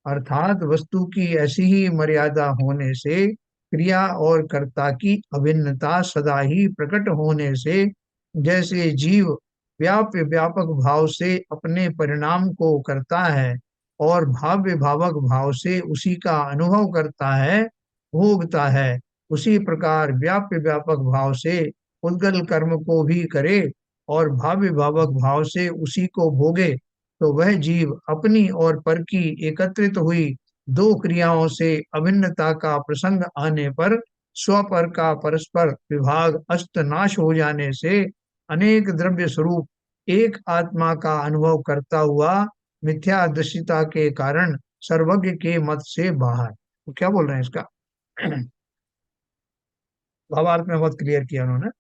अर्थात वस्तु की ऐसी ही मर्यादा होने से क्रिया और कर्ता की अभिन्नता सदा ही प्रकट होने से, जैसे जीव व्याप्य व्यापक भाव से अपने परिणाम को करता है और भाव्य भावक भाव से उसी का अनुभव करता है, भोगता है, उसी प्रकार व्याप्य व्यापक भाव से उद्गल कर्म को भी करे और भाव्य भावक भाव से उसी को भोगे, तो वह जीव अपनी और पर की एकत्रित हुई दो क्रियाओं से अभिन्नता का प्रसंग आने पर स्वपर का परस्पर विभाग अस्त नाश हो जाने से अनेक द्रव्य स्वरूप एक आत्मा का अनुभव करता हुआ मिथ्या दृश्यता के कारण सर्वज्ञ के मत से बाहर। तो क्या बोल रहे हैं इसका भावार्थ में बहुत क्लियर किया उन्होंने।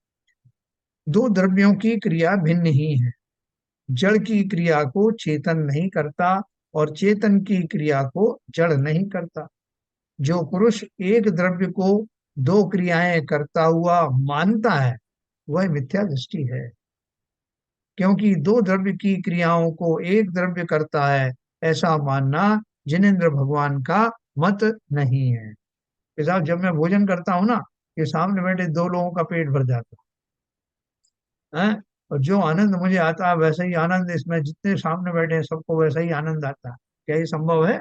दो द्रव्यों की क्रिया भिन्न ही है। जड़ की क्रिया को चेतन नहीं करता और चेतन की क्रिया को जड़ नहीं करता। जो पुरुष एक द्रव्य को दो क्रियाएं करता हुआ मानता है वह मिथ्या दृष्टि है, क्योंकि दो द्रव्य की क्रियाओं को एक द्रव्य करता है ऐसा मानना जिनेंद्र भगवान का मत नहीं है। कि साहब जब मैं भोजन करता हूँ ना कि सामने बैठे दो लोगों का पेट भर जाता है, और जो आनंद मुझे आता है वैसा ही आनंद इसमें जितने सामने बैठे हैं सबको वैसा ही आनंद आता है। क्या ये संभव है?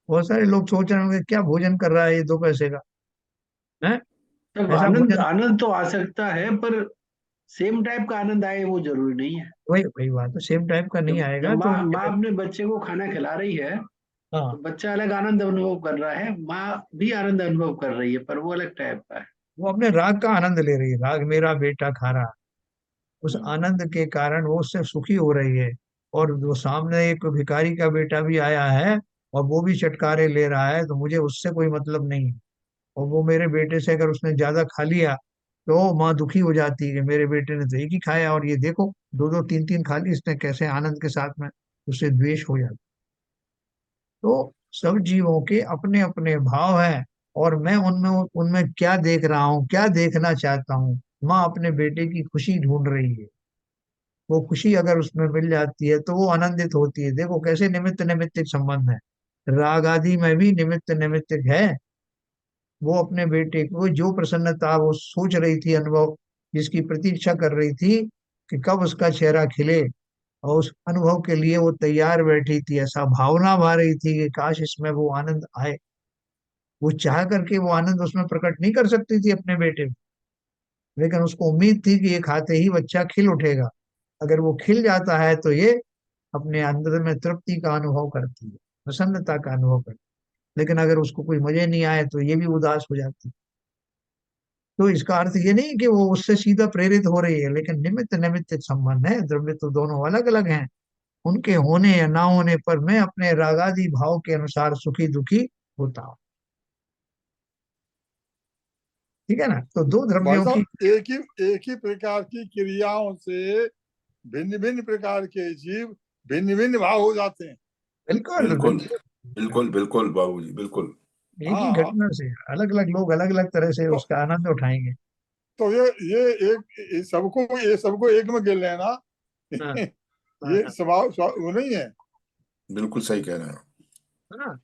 बहुत सारे लोग सोच रहे होंगे क्या भोजन कर रहा है ये दो पैसे का है। तब ऐसा आनंद भोजन, आनंद तो आ सकता है, पर सेम टाइप का आनंद आए वो जरूरी नहीं है। वही वही बात है, सेम टाइप का नहीं जब जब आएगा तो माँ माँ अपने बच्चे को खाना खिला रही है तो हाँ, बच्चा अलग आनंद अनुभव कर रहा है, माँ भी आनंद अनुभव कर रही है, पर वो अलग टाइप का है। वो अपने राग का आनंद ले रही है, राग मेरा बेटा खा रहा है, उस हम्म। आनंद के कारण वो उससे सुखी हो रही है। और वो सामने एक भिखारी का बेटा भी आया है और वो भी चटकारे ले रहा है, तो मुझे उससे कोई मतलब नहीं है। और वो मेरे बेटे से अगर उसने ज्यादा खा लिया तो माँ दुखी हो जाती है कि मेरे बेटे ने तो एक ही खाया और ये देखो दो दो तीन तीन खा ली इसने, कैसे आनंद के साथ में उससे द्वेष हो जाता। तो सब जीवों के अपने अपने भाव हैं और मैं उनमें उनमें क्या देख रहा हूँ, क्या देखना चाहता हूँ। माँ अपने बेटे की खुशी ढूंढ रही है, वो खुशी अगर उसमें मिल जाती है तो वो आनंदित होती है। देखो कैसे निमित्त निमित्तिक संबंध है, राग आदि में भी निमित्त निमित्तिक है। वो अपने बेटे को जो प्रसन्नता वो सोच रही थी, अनुभव जिसकी प्रतीक्षा कर रही थी कि कब उसका चेहरा खिले, और उस अनुभव के लिए वो तैयार बैठी थी, ऐसा भावना भा रही थी कि काश इसमें वो आनंद आए। वो चाह करके वो आनंद उसमें प्रकट नहीं कर सकती थी अपने बेटे में, लेकिन उसको उम्मीद थी कि ये खाते ही बच्चा खिल उठेगा। अगर वो खिल जाता है तो ये अपने अंदर में तृप्ति का अनुभव करती है, प्रसन्नता का अनुभव करती है। लेकिन अगर उसको कोई मजे नहीं आए तो ये भी उदास हो जाती है। तो इसका अर्थ ये नहीं कि वो उससे सीधा प्रेरित हो रही है, लेकिन निमित्त निमित्त संबंध है। द्रव्य तो दोनों अलग अलग हैं, उनके होने या ना होने पर मैं अपने रागादि भाव के अनुसार सुखी दुखी होता हूँ। ठीक है ना? तो दो भाई द्रव्यों की, साहब एक ही प्रकार की क्रियाओं से भिन्न भिन्न प्रकार के जीव भिन्न भिन्न भाव हो जाते हैं। बिल्कुल बिल्कुल बिल्कुल, बिल्कुल बिल्कुल बाबूजी बिल्कुल। एक ही हाँ, घटना से अलग अलग लोग अलग अलग तरह से तो उसका आनंद उठाएंगे। तो ये सबको एक में गिन लेना हाँ हाँ ये स्वभाव वो नहीं है। बिल्कुल सही कह रहे हैं। हाँ।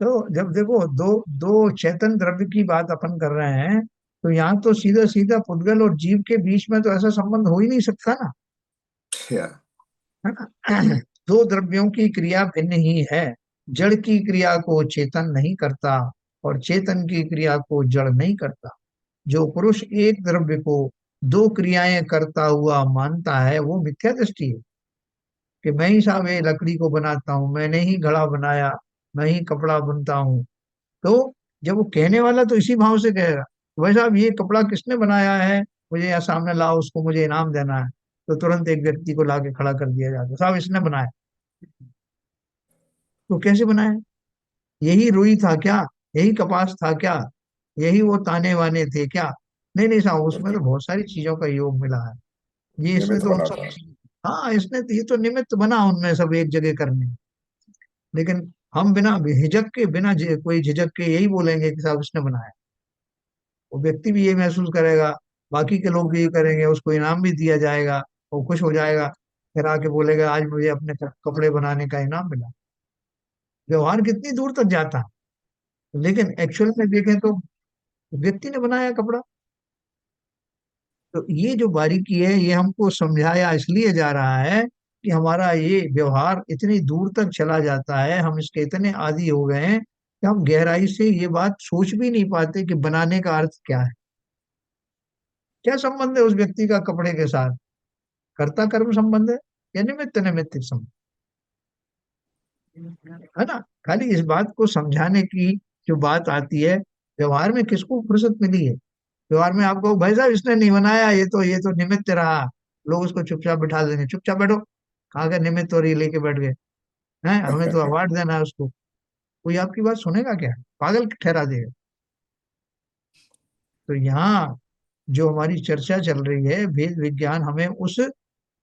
तो जब देखो दो दो चेतन द्रव्य की बात अपन कर रहे हैं तो यहाँ तो सीधा सीधा पुद्गल और जीव के बीच में तो ऐसा संबंध हो ही नहीं सकता ना, या है ना। दो द्रव्यों की क्रिया भिन्न ही है। जड़ की क्रिया को चेतन नहीं करता और चेतन की क्रिया को जड़ नहीं करता। जो पुरुष एक द्रव्य को दो क्रियाएं करता हुआ मानता है वो मिथ्या दृष्टि है, कि मैं ही साहब ये लकड़ी को बनाता हूँ, मैंने ही घड़ा बनाया, मैं ही कपड़ा बुनता हूँ। तो जब वो कहने वाला तो इसी भाव से कहेगा, भाई साहब ये कपड़ा किसने बनाया है, मुझे यहाँ सामने लाओ, उसको मुझे इनाम देना है। तो तुरंत एक व्यक्ति को लाके खड़ा कर दिया जाता है, साहब इसने बनाया। तो कैसे बनाया? यही रुई था क्या, यही कपास था क्या, यही वो ताने वाने थे क्या? नहीं नहीं साहब, उसमें तो बहुत सारी चीजों का योग मिला है। ये इसने निमित्त तो उन बना सब, था। हाँ इसने तो, ये तो निमित्त बना उनमें सब एक जगह करने। लेकिन हम बिना हिजक के, कोई झिझक के यही बोलेंगे कि साहब इसने बनाया। वो व्यक्ति भी ये महसूस करेगा, बाकी के लोग भी ये करेंगे, उसको इनाम भी दिया जाएगा, वो खुश हो जाएगा, फिर आके बोलेगा आज मुझे अपने कपड़े बनाने का इनाम मिला। व्यवहार कितनी दूर तक जाता है, लेकिन एक्चुअल में देखें तो व्यक्ति ने बनाया कपड़ा। तो ये जो बारीकी है, ये हमको समझाया इसलिए जा रहा है कि हमारा ये व्यवहार इतनी दूर तक चला जाता है, हम इसके इतने आदी हो गए हैं कि हम गहराई से ये बात सोच भी नहीं पाते कि बनाने का अर्थ क्या है। क्या संबंध है उस व्यक्ति का कपड़े के साथ? कर्ता कर्म संबंध है या निमित्त नैमित्तिक संबंध, है ना? खाली इस बात को समझाने की जो बात आती है, व्यवहार में किसको फुर्सत मिली है? व्यवहार में आपको भाई साहब इसने नहीं बनाया, ये तो निमित्त रहा, लोग उसको चुपचाप बिठा देंगे, चुपचाप बैठो, कहाँ का निमित्त और ये लेके बैठ गए हैं, हमें तो अवार्ड देना है उसको। कोई आपकी बात सुनेगा क्या? पागल ठहरा देगा। तो यहाँ जो हमारी चर्चा चल रही है, भेद विज्ञान हमें उस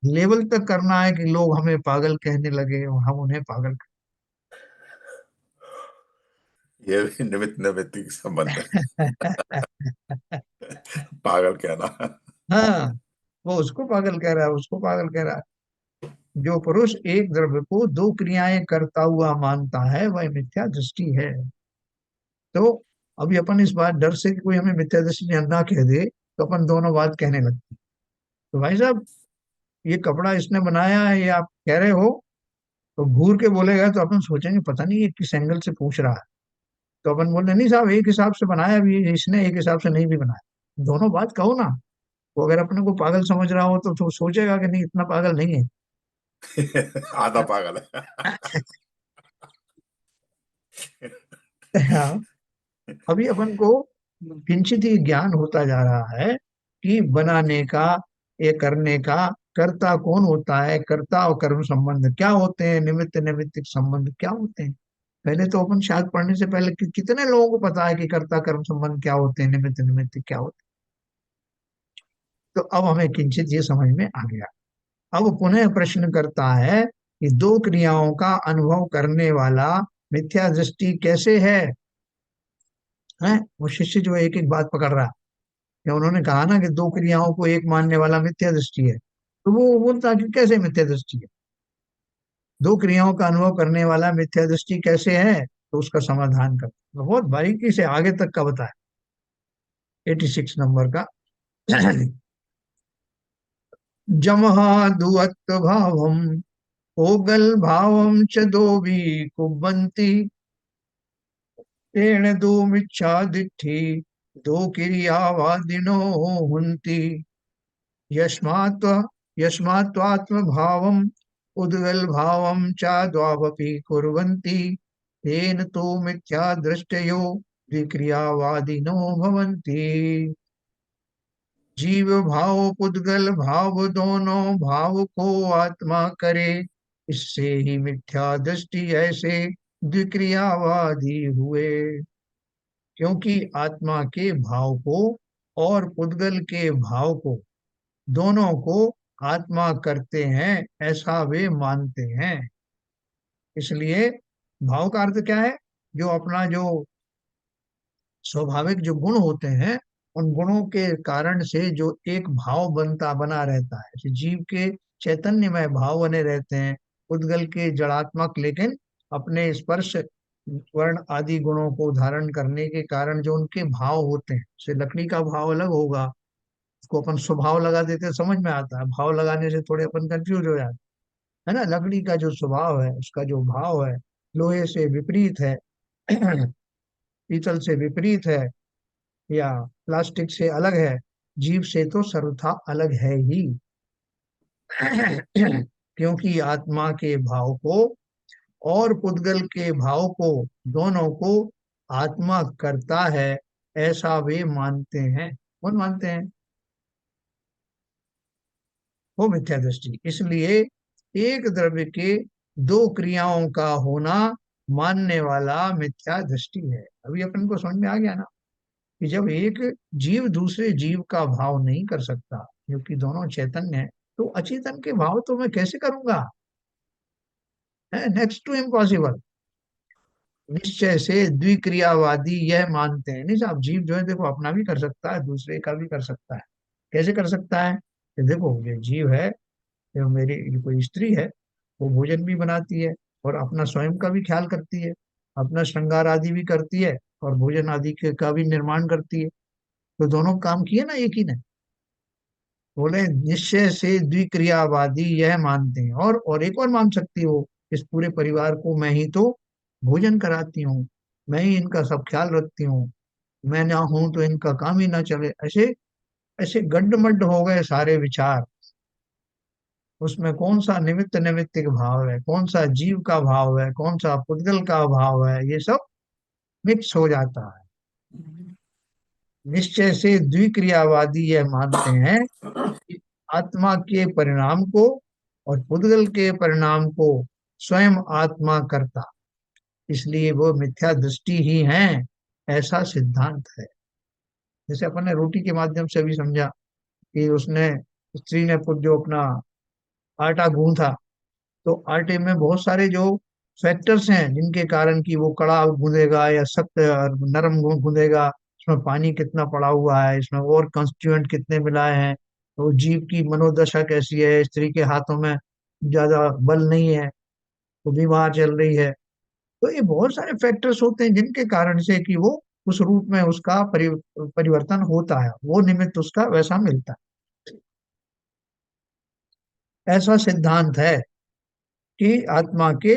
लेवल तक करना है कि लोग हमें पागल कहने लगे और हम उन्हें पागल ये भी निमित्त नैमित्तिक संबंध है। कहें। पागल कहना। हाँ, वो उसको पागल कह रहा है, उसको पागल कह रहा है। जो पुरुष एक द्रव्य को दो क्रियाएं करता हुआ मानता है वह मिथ्या दृष्टि है। तो अभी अपन इस बात डर से कि कोई हमें मिथ्या दृष्टि ना कह दे, तो अपन दोनों बात कहने लगते हैं। तो भाई साहब, ये कपड़ा इसने बनाया है, ये आप कह रहे हो, तो घूर के बोलेगा तो अपन सोचेंगे पता नहीं ये किस एंगल से पूछ रहा है। तो अपन बोल रहे नहीं साहब, एक हिसाब से बनाया भी है इसने, एक हिसाब से नहीं भी बनाया, दोनों बात कहो ना। वो अगर अपने को पागल समझ रहा हो तो सोचेगा कि नहीं इतना पागल नहीं है। आधा पागल है। हाँ, अभी अपन को किंचित ही ज्ञान होता जा रहा है कि बनाने का, ये करने का कर्ता कौन होता है, कर्ता और कर्म संबंध क्या होते हैं, निमित्त नैमित्तिक संबंध क्या होते हैं। पहले तो अपन शायद पढ़ने से पहले कितने लोगों को पता है कि कर्ता कर्म संबंध क्या होते हैं, निमित्त नैमित्तिक क्या होते हैं। तो अब हमें किंचित ये समझ में आ गया। अब पुनः प्रश्न करता है कि दो क्रियाओं का अनुभव करने वाला मिथ्या दृष्टि कैसे है? वो शिष्य जो एक एक बात पकड़ रहा है, या उन्होंने कहा ना कि दो क्रियाओं को एक मानने वाला मिथ्या दृष्टि है, तो वो बोलता कि कैसे मिथ्या दृष्टि है, दो क्रियाओं का अनुभव करने वाला मिथ्या दृष्टि कैसे है, तो उसका समाधान कर बहुत बारीकी से आगे तक का बताया। 86 नंबर का। जमहा दुअत्त भावम ओगल भावम च दो भी कुबंती तेण दो मिच्छा दिट्ठी दो क्रियावादिनो हुंती यस्मात् यस्मात्त्वात्मभावम् उद्गलभावं च द्वावपि कुर्वन्ति तेन तो मिथ्या दृष्टयो विक्रियावादिनो भवन्ति। जीव भाव पुद्गल भाव दोनों भाव को आत्मा करे, इससे ही मिथ्या दृष्टि ऐसे द्विक्रियावादी हुए। क्योंकि आत्मा के भाव को और पुद्गल के भाव को, दोनों को आत्मा करते हैं ऐसा वे मानते हैं। इसलिए भाव का अर्थ क्या है? जो अपना जो स्वाभाविक जो गुण होते हैं, उन गुणों के कारण से जो एक भाव बना रहता है। जैसे जीव के चैतन्यमय भाव बने रहते हैं, उद्गल के जड़ात्मक लेकिन अपने स्पर्श वर्ण आदि गुणों को धारण करने के कारण जो उनके भाव होते हैं। जैसे लकड़ी का भाव अलग होगा, उसको अपन स्वभाव लगा देते हैं, समझ में आता है, भाव लगाने से थोड़े अपन कंफ्यूज हो जाते हैं, है ना। लकड़ी का जो स्वभाव है, उसका जो भाव है, लोहे से विपरीत है, पीतल से विपरीत है, या प्लास्टिक से अलग है, जीव से तो सर्वथा अलग है ही। क्योंकि आत्मा के भाव को और पुद्गल के भाव को, दोनों को आत्मा करता है ऐसा वे मानते हैं। कौन मानते हैं? वो मिथ्या दृष्टि। इसलिए एक द्रव्य के दो क्रियाओं का होना मानने वाला मिथ्या दृष्टि है। अभी अपन को समझ में आ गया ना कि जब एक जीव दूसरे जीव का भाव नहीं कर सकता, क्योंकि दोनों चैतन्य है, तो अचेतन के भाव तो मैं कैसे करूंगा? है नेक्स्ट टू इम्पॉसिबल। निश्चय से द्विक्रियावादी यह मानते हैं। नहीं साहब, जीव जो है देखो अपना भी कर सकता है, दूसरे का भी कर सकता है। कैसे कर सकता है? कि देखो ये जीव है, ये मेरी ये कोई स्त्री है, वो भोजन भी बनाती है और अपना स्वयं का भी ख्याल करती है, अपना श्रृंगार आदि भी करती है और भोजन आदि का भी निर्माण करती है। तो दोनों काम किए ना एक ही ने। बोले निश्चय से द्विक्रियावादी यह मानते हैं, और एक और मान सकती हो, इस पूरे परिवार को मैं ही तो भोजन कराती हूँ, मैं ही इनका सब ख्याल रखती हूँ, मैं ना हूं तो इनका काम ही ना चले। ऐसे ऐसे गड्ढमड्ढ हो गए सारे विचार। उसमें कौन सा निमित्त नैमित्तिक भाव है, कौन सा जीव का भाव है, कौन सा पुद्गल का भाव है, ये सब मिक्स हो जाता है। निश्चय से द्विक्रियावादी यह मानते हैं कि आत्मा के परिणाम को और पुद्गल के परिणाम को स्वयं आत्मा करता, इसलिए वो मिथ्या दृष्टि ही है, ऐसा सिद्धांत है। जैसे अपन ने रोटी के माध्यम से भी समझा कि उसने स्त्री ने जो अपना आटा गूंथा, तो आटे में बहुत सारे जो फैक्टर्स हैं जिनके कारण कि वो कड़ा गूंदेगा या सख्त और नरम गूंदेगा, इसमें पानी कितना पड़ा हुआ है, इसमें और कंस्टिट्यूएंट कितने मिलाए हैं, तो जीव की मनोदशा कैसी है, स्त्री के हाथों में ज्यादा बल नहीं है, वो बीमार चल रही है। तो ये बहुत सारे फैक्टर्स होते हैं जिनके कारण से कि वो उस रूप में उसका परिवर्तन होता है, वो निमित्त उसका वैसा मिलता है। ऐसा सिद्धांत है कि आत्मा के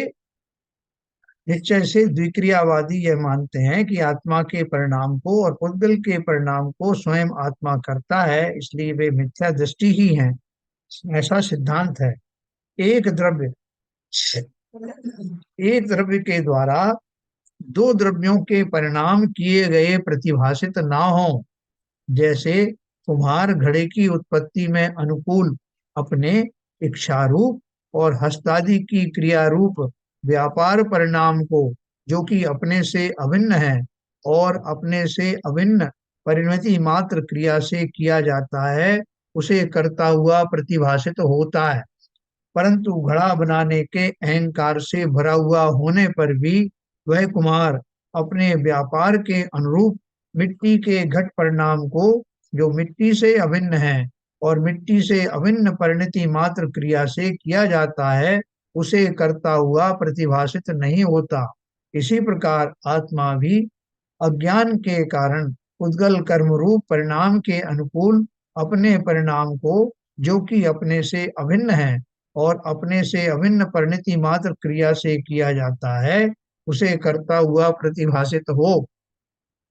निश्चय से द्विक्रियावादी यह मानते हैं कि आत्मा के परिणाम को और पुद्गल के परिणाम को स्वयं आत्मा करता है, इसलिए वे मिथ्या दृष्टि ही हैं, ऐसा सिद्धांत है। एक द्रव्य एक द्रव्य के द्वारा दो द्रव्यों के परिणाम किए गए प्रतिभाषित ना हो, जैसे कुम्हार घड़े की उत्पत्ति में अनुकूल अपने इच्छारूप और हस्तादि की क्रिया रूप व्यापार परिणाम को, जो कि अपने से अभिन्न है और अपने से अभिन्न परिणति मात्र क्रिया से किया जाता है, उसे करता हुआ प्रतिभाषित होता है। परंतु घड़ा बनाने के अहंकार से भरा हुआ होने पर भी वह कुम्हार अपने व्यापार के अनुरूप मिट्टी के घट परिणाम को, जो मिट्टी से अभिन्न है और मिट्टी से अभिन्न परिणति मात्र क्रिया से किया जाता है, उसे करता हुआ प्रतिभाषित नहीं होता। इसी प्रकार आत्मा भी अज्ञान के कारण उद्गल कर्म रूप परिणाम के अनुकूल अपने परिणाम को, जो कि अपने से अभिन्न है और अपने से अभिन्न परिणति मात्र क्रिया से किया जाता है, उसे करता हुआ प्रतिभाषित हो।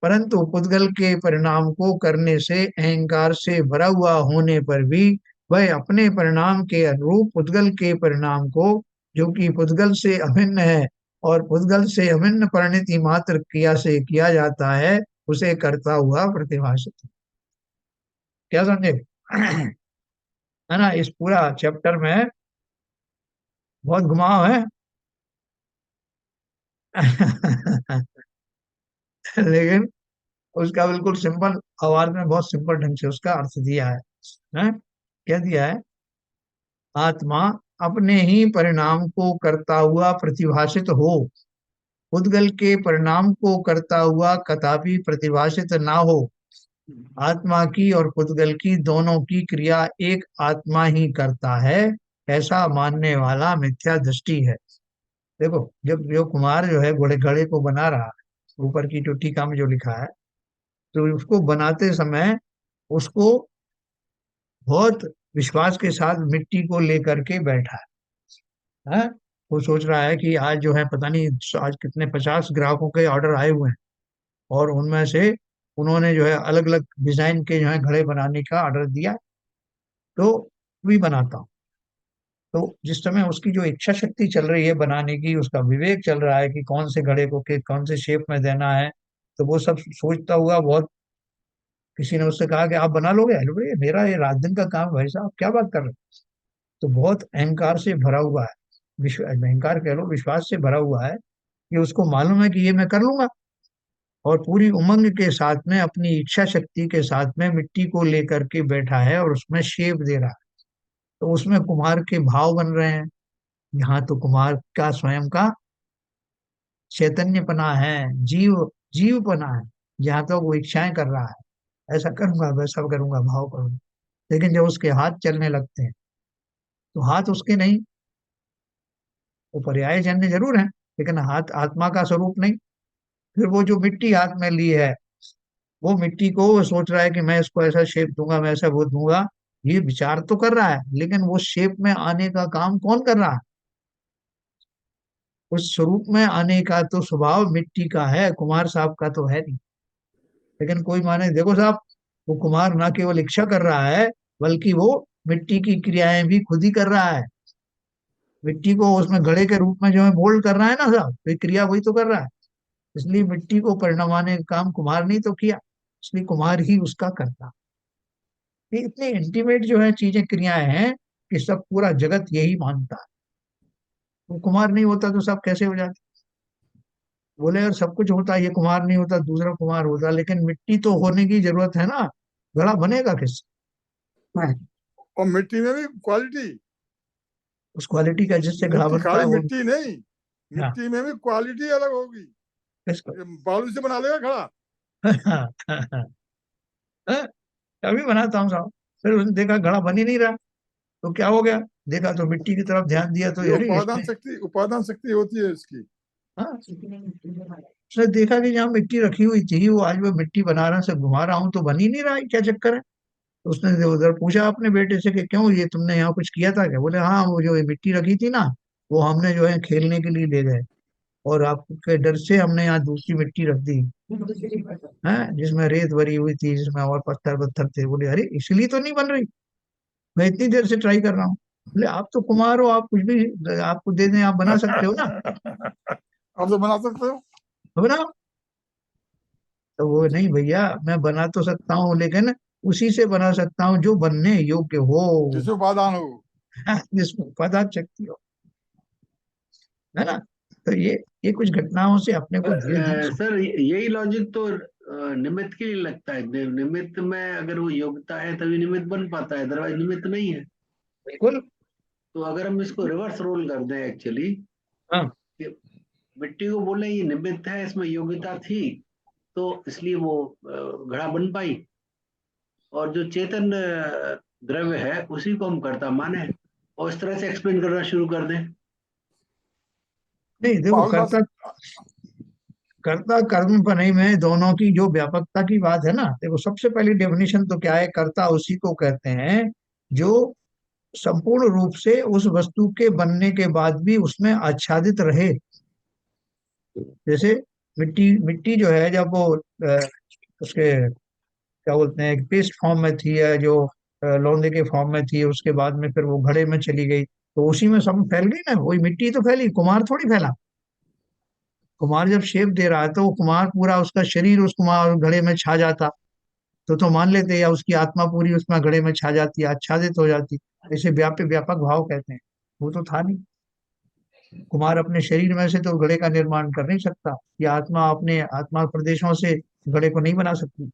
परंतु पुद्गल के परिणाम को करने से अहंकार से भरा हुआ होने पर भी वह अपने परिणाम के अनुरूप पुद्गल के परिणाम को, जो कि पुद्गल से अभिन्न है और पुद्गल से अभिन्न परिणति मात्र क्रिया से किया जाता है, उसे करता हुआ प्रतिभाषित। क्या समझे? है ना, इस पूरा चैप्टर में बहुत घुमाव है। लेकिन उसका बिल्कुल सिंपल आवाज में बहुत सिंपल ढंग से उसका अर्थ दिया है। हैं? क्या दिया है? आत्मा अपने ही परिणाम को करता हुआ प्रतिभाषित हो, उद्गल के परिणाम को करता हुआ कदापि प्रतिभाषित ना हो। आत्मा की और पुद्गल की दोनों की क्रिया एक आत्मा ही करता है, ऐसा मानने वाला मिथ्या दृष्टि है। देखो, जब जो कुमार जो है घोड़े घड़े को बना रहा है, ऊपर की जो टीका में जो लिखा है, तो उसको बनाते समय उसको बहुत विश्वास के साथ मिट्टी को लेकर के बैठा है। वो सोच रहा है कि आज जो है पता नहीं आज कितने 50 ग्राहकों के ऑर्डर आए हुए हैं, और उनमें से उन्होंने जो है अलग अलग डिजाइन के जो है घड़े बनाने का ऑर्डर दिया, तो भी बनाता हूँ। तो जिस समय उसकी जो इच्छा शक्ति चल रही है बनाने की, उसका विवेक चल रहा है कि कौन से घड़े को के कौन से शेप में देना है, तो वो सब सोचता हुआ बहुत, किसी ने उससे कहा कि आप बना लोगे? अरे भाई मेरा ये रात दिन का काम है भाई साहब, क्या बात कर रहे हैं। तो बहुत अहंकार से भरा हुआ है, विश्व अहंकार कह लो, विश्वास से भरा हुआ है कि उसको मालूम है कि ये मैं कर लूंगा, और पूरी उमंग के साथ में अपनी इच्छा शक्ति के साथ में मिट्टी को लेकर के बैठा है और उसमें शेप दे रहा है। तो उसमें कुम्हार के भाव बन रहे हैं। यहाँ तो कुम्हार का स्वयं का चैतन्यपना है, जीवपना है, जहाँ तक वो इच्छाएं कर रहा है, ऐसा करूंगा वैसा करूंगा भाव करूंगा। लेकिन जब उसके हाथ चलने लगते हैं तो हाथ उसके नहीं, वो पर्याय जन्य जरूर है, लेकिन हाथ आत्मा का स्वरूप नहीं। फिर वो जो मिट्टी हाथ में ली है, वो मिट्टी को वो सोच रहा है कि मैं इसको ऐसा शेप दूंगा, मैं ऐसा वो दूंगा, ये विचार तो कर रहा है, लेकिन वो शेप में आने का काम कौन कर रहा है? उस स्वरूप में आने का तो स्वभाव मिट्टी का है, कुमार साहब का तो है नहीं। लेकिन कोई माने देखो साहब, वो कुमार ना केवल इच्छा कर रहा है, बल्कि वो मिट्टी की क्रियाएं भी खुद ही कर रहा है। मिट्टी को उसमें घड़े के रूप में जो है मोल्ड कर रहा है ना साहब, तो ये क्रिया वही तो कर रहा है। इसलिए मिट्टी को परिणमाने का काम कुम्हार नहीं तो किया, इसलिए कुम्हार ही उसका करता। ये इतनी इंटीमेट जो है चीजें क्रियाएं हैं कि सब पूरा जगत यही मानता है। वो कुम्हार नहीं होता तो सब कैसे हो जाते? बोले अगर सब कुछ होता, ये कुम्हार नहीं होता दूसरा कुम्हार होता, लेकिन मिट्टी तो होने की जरूरत है ना, घड़ा बनेगा किससे? और मिट्टी में भी क्वालिटी, उस क्वालिटी का जिससे घड़ा मिट्टी बनता खाली है वो। मिट्टी नहीं, हाँ, मिट्टी में भी क्वालिटी अलग होगी। किसको? ये बालू से बना लेगा खड़ा। अभी बनाता हूँ साहब, फिर उसने देखा घड़ा बन ही नहीं रहा, तो क्या हो गया? देखा तो मिट्टी की तरफ ध्यान दिया तो ये अरे इसमें, उपादान शक्ति होती है इसकी। हाँ, उसने देखा कि जहाँ मिट्टी रखी हुई थी, वो आज मैं मिट्टी बना रहा से घुमा रहा हूँ तो बन ही नहीं रहा है, क्या चक्कर है? तो उसने उधर पूछा अपने बेटे से कि क्यों, ये तुमने यहाँ कुछ किया था क्या? बोले हाँ, वो जो ये मिट्टी रखी थी ना, वो हमने जो है खेलने के लिए ले गए, और आपके डर से हमने यहाँ दूसरी मिट्टी रख दी है, जिसमें रेत भरी हुई थी, जिसमें और पत्थर पत्थर थे। बोले अरे इसलिए तो नहीं बन रही, मैं इतनी देर से ट्राई कर रहा हूँ। बोले आप तो कुमार हो, आप कुछ भी आपको दे दें, आप बना सकते हो ना, आप तो बना सकते हो। तो बनाओ। तो वो नहीं भैया, मैं बना तो सकता हूँ, लेकिन उसी से बना सकता हूँ जो बनने योग्य हो, जिसमें उपादान हो। जिसमें पदार्थ शक्ति हो, है ना? तो ये कुछ घटनाओं से अपने को धीरे धीरे। सर यही लॉजिक तो निमित्त के लिए लगता है। निमित्त में अगर वो योग्यता है तभी निमित्त बन पाता है, अदरवाइज निमित्त नहीं है। बिल्कुल। तो अगर हम इसको रिवर्स रोल कर दें एक्चुअली, हाँ, मिट्टी को बोले ये निमित्त है, इसमें योग्यता थी, तो इसलिए वो घड़ा बन पाई, और जो चेतन द्रव्य है उसी को हम कर्ता माने, और इस तरह से एक्सप्लेन करना शुरू कर दें। नहीं देखो, बाहुल कर्ता कर्ता कर्म पनई में दोनों की जो व्यापकता की बात है ना, देखो सबसे पहली डेफिनेशन तो क्या है, कर्ता उसी को कहते हैं जो संपूर्ण रूप से उस वस्तु के बनने के बाद भी उसमें आच्छादित रहे। जैसे मिट्टी मिट्टी जो है, जब वो उसके क्या बोलते हैं पेस्ट फॉर्म में थी, या जो लौंदे के फॉर्म में थी, उसके बाद में फिर वो घड़े में चली गई, तो उसी में सब फैल गई ना, वही मिट्टी तो फैली, कुमार थोड़ी फैला। कुमार जब शेप दे रहा है तो वो कुमार पूरा उसका शरीर उस कुमार घड़े में छा जाता, तो मान लेते, या उसकी आत्मा पूरी उसमें घड़े में छा जाती, आच्छादित हो जाती। इसे व्यापक व्यापक भाव कहते हैं। वो तो था नहीं, कुमार अपने शरीर में से तो घड़े का निर्माण कर नहीं सकता, या आत्मा अपने आत्मा प्रदेशों से घड़े को नहीं बना सकती।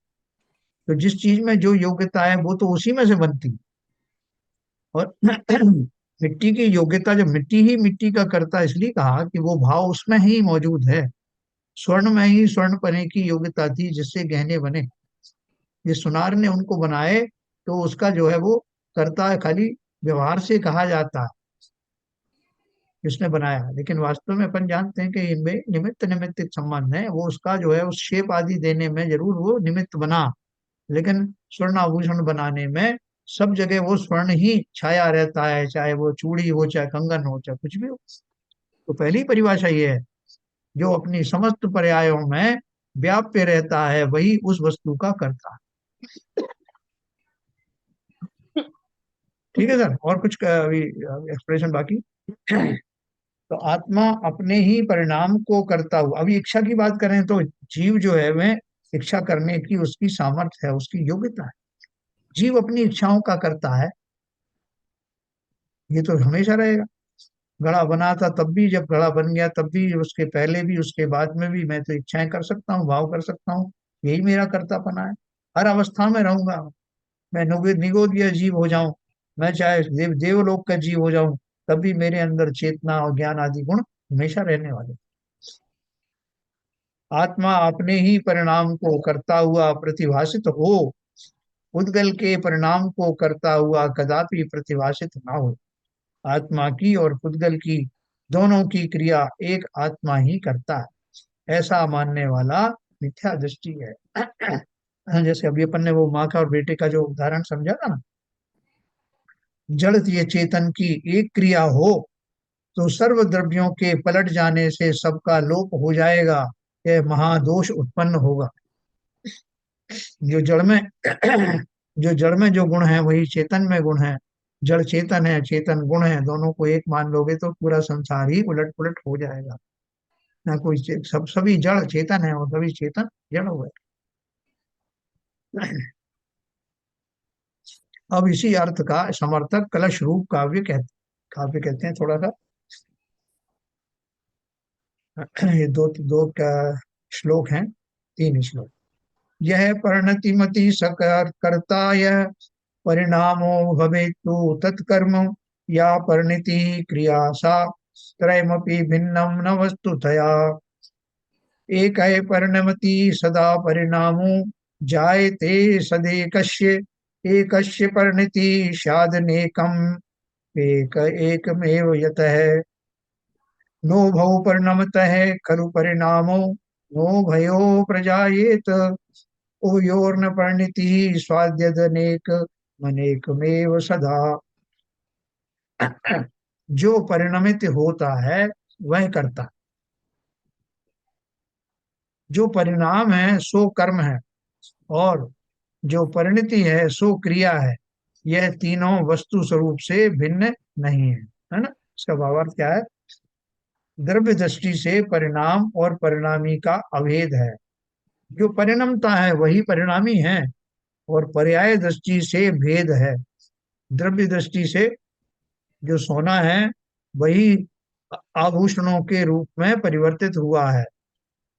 तो जिस चीज में जो योग्यता है वो तो उसी में से बनती है। और मिट्टी की योग्यता, जब मिट्टी ही मिट्टी का करता, इसलिए कहा कि वो भाव उसमें ही मौजूद है। स्वर्ण में ही स्वर्ण पने की योग्यता थी जिससे गहने बने, ये सुनार ने उनको बनाए, तो उसका जो है वो करता है, खाली व्यवहार से कहा जाता है किसने बनाया, लेकिन वास्तव में अपन जानते हैं कि इनमें निमित्त निमित्त संबंध है। वो उसका जो है उस शेप आदि देने में जरूर वो निमित्त बना, लेकिन स्वर्ण आभूषण बनाने में सब जगह वो स्वर्ण ही छाया रहता है, चाहे वो चूड़ी हो, चाहे कंगन हो, चाहे कुछ भी हो। तो पहली परिभाषा ये है, जो अपनी समस्त पर्यायों में व्याप्य रहता है वही उस वस्तु का करता है। ठीक है सर, और कुछ अभी एक्सप्रेशन बाकी? तो आत्मा अपने ही परिणाम को करता हुआ, अभी इच्छा की बात करें तो जीव जो है वह इच्छा करने की उसकी सामर्थ्य है, उसकी योग्यता है। जीव अपनी इच्छाओं का करता है, ये तो हमेशा रहेगा। घड़ा बना था तब भी, जब घड़ा बन गया तब भी, उसके पहले भी, उसके बाद में भी मैं तो इच्छाएं कर सकता हूँ, भाव कर सकता हूँ, यही मेरा कर्तापना है। हर अवस्था में रहूंगा, मैं निगोदिया जीव हो जाऊं, मैं चाहे देवलोक का जीव हो जाऊं, तब भी मेरे अंदर चेतना और ज्ञान आदि गुण हमेशा रहने वाले। आत्मा अपने ही परिणाम को करता हुआ प्रतिभाषित हो, उद्गल के परिणाम को करता हुआ कदापि प्रतिभाषित ना हो। आत्मा की और पुद्गल की दोनों की क्रिया एक आत्मा ही करता है, ऐसा मानने वाला मिथ्या दृष्टि है। जैसे अभी अपन ने वो माँ का और बेटे का जो उदाहरण समझा था ना, जड़ ये चेतन की एक क्रिया हो तो सर्व द्रव्यों के पलट जाने से सबका लोप हो जाएगा, यह महादोष उत्पन्न होगा। जो जड़ में जो जड़ में जो गुण है वही चेतन में गुण है, जड़ चेतन है, चेतन गुण है, दोनों को एक मान लोगे तो पूरा संसार ही उलट पुलट हो जाएगा। ना कोई सभी जड़ चेतन है और सभी चेतन जड़ हो गए। अब इसी अर्थ का समर्थक कलश रूप काव्य कहते हैं। थोड़ा सा ये दो दो का श्लोक हैं, 3 श्लोक। यह परिणतिमति सकर कर्ता यह परिणामो भवेतु तत्कर्म, या परिणति क्रिया सा त्रयमपि भिन्नम न वस्तुतया। एक परिणमति सदा परिणामो जायते सदेकस्य, एकस्य परिणति स्यादनेकम् एकमेव यतः। नो भौ परिणमतः खलु परिणामो, नो भयो प्रजायेत, उभयोर्न परिणतिः स्वाद्यदनेक मनेकमेव सदा। जो परिणमित होता है वह करता, जो परिणाम है सो कर्म है, और जो परिणति है सो क्रिया है। यह तीनों वस्तु स्वरूप से भिन्न नहीं है ना। इसका भावार्थ क्या है? द्रव्य दृष्टि से परिणाम और परिणामी का अभेद है। जो परिणमता है वही परिणामी है, और पर्याय दृष्टि से भेद है। द्रव्य दृष्टि से जो सोना है वही आभूषणों के रूप में परिवर्तित हुआ है,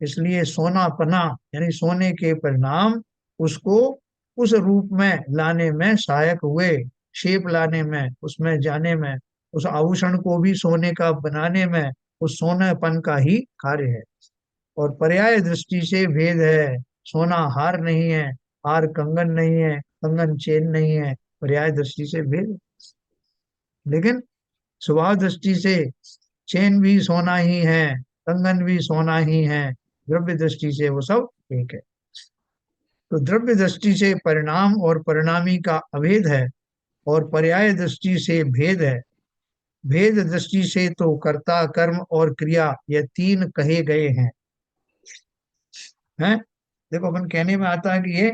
इसलिए सोनापना यानी सोने के परिणाम उसको उस रूप में लाने में सहायक हुए, शेप लाने में, उसमें जाने में, उस आभूषण को भी सोने का बनाने में उस सोनापन का ही कार्य है। और पर्याय दृष्टि से भेद है। सोना हार नहीं है, हार कंगन नहीं है, कंगन चेन नहीं है, पर्याय दृष्टि से भेद। लेकिन स्वभाव दृष्टि से चेन भी सोना ही है, कंगन भी सोना ही है, द्रव्य दृष्टि से वो सब एक है। तो द्रव्य दृष्टि से परिणाम और परिणामी का अभेद है, और पर्याय दृष्टि से भेद है। भेद दृष्टि से तो कर्ता कर्म और क्रिया ये 3 कहे गए हैं। देखो अपन कहने में आता है कि ये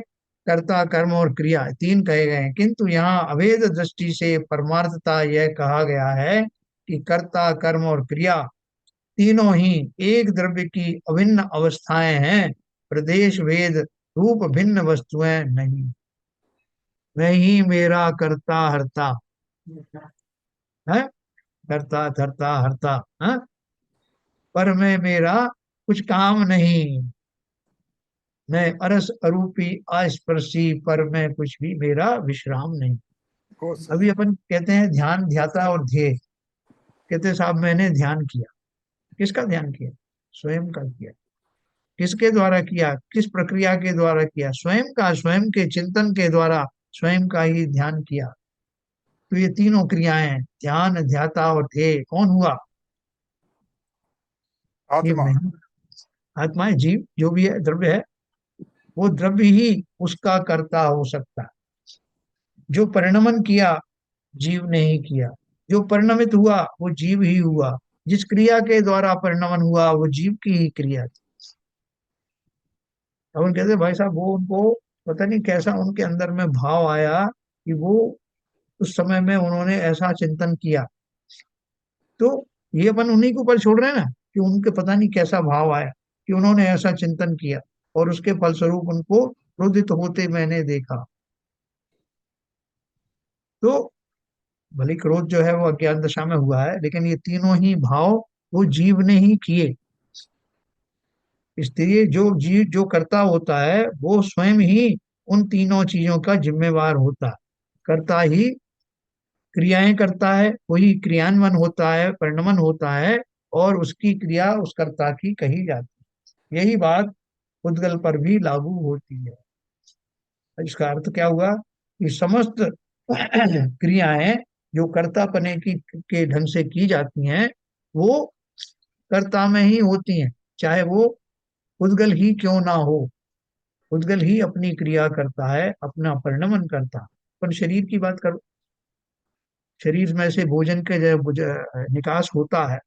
कर्ता कर्म और क्रिया 3 कहे गए हैं, किंतु यहाँ अभेद दृष्टि से परमार्थता यह कहा गया है कि कर्ता कर्म और क्रिया तीनों ही एक द्रव्य की अभिन्न अवस्थाएं हैं, प्रदेश भेद रूप भिन्न वस्तुएं नहीं। मैं ही मेरा करता हरता है, करता धरता हरता है, पर मैं मेरा कुछ काम नहीं। मैं अरस अरूपी अस्पर्शी, पर मैं कुछ भी मेरा विश्राम नहीं। बहुत सही। अभी अपन कहते हैं ध्यान ध्याता और ध्येय। कहते साहब मैंने ध्यान किया, किसका ध्यान किया? स्वयं का किया। किसके द्वारा किया? किस प्रक्रिया के द्वारा किया? स्वयं का, स्वयं के चिंतन के द्वारा स्वयं का ही ध्यान किया। तो ये तीनों क्रियाएं ध्यान ध्याता और ध्येय कौन हुआ? ये आत्मा। नहीं, आत्मा है, जीव जो भी है, द्रव्य है, वो द्रव्य ही उसका कर्ता हो सकता है। जो परिणमन किया जीव ने ही किया, जो परिणमित हुआ वो जीव ही हुआ, जिस क्रिया के द्वारा परिणमन हुआ वो जीव की ही क्रिया थी। अब उन कहते भाई साहब वो उनको पता नहीं कैसा उनके अंदर में भाव आया कि वो उस समय में उन्होंने ऐसा चिंतन किया। तो ये अपन उन्हीं के ऊपर छोड़ रहे हैं ना कि उनके पता नहीं कैसा भाव आया कि उन्होंने ऐसा चिंतन किया, और उसके फलस्वरूप उनको क्रोधित होते मैंने देखा। तो भले क्रोध जो है वो अज्ञान दशा में हुआ है, लेकिन ये तीनों ही भाव वो जीव ने ही किए। इसलिए जो जीव जो करता होता है वो स्वयं ही उन तीनों चीजों का जिम्मेवार होता है। करता ही क्रियाएं करता है, वही क्रियान्वयन होता है, परिणमन होता है, और उसकी क्रिया उस कर्ता की कही जाती है। यही बात उद्गल पर भी लागू होती है। इसका अर्थ क्या हुआ कि समस्त क्रियाएं जो कर्तापने की के ढंग से की जाती हैं वो कर्ता में ही होती हैं, चाहे वो उद्गल ही क्यों ना हो। उद्गल ही अपनी क्रिया करता है, अपना परिणमन करता है। पर शरीर की बात करो, शरीर में से भोजन के जो निकास होता है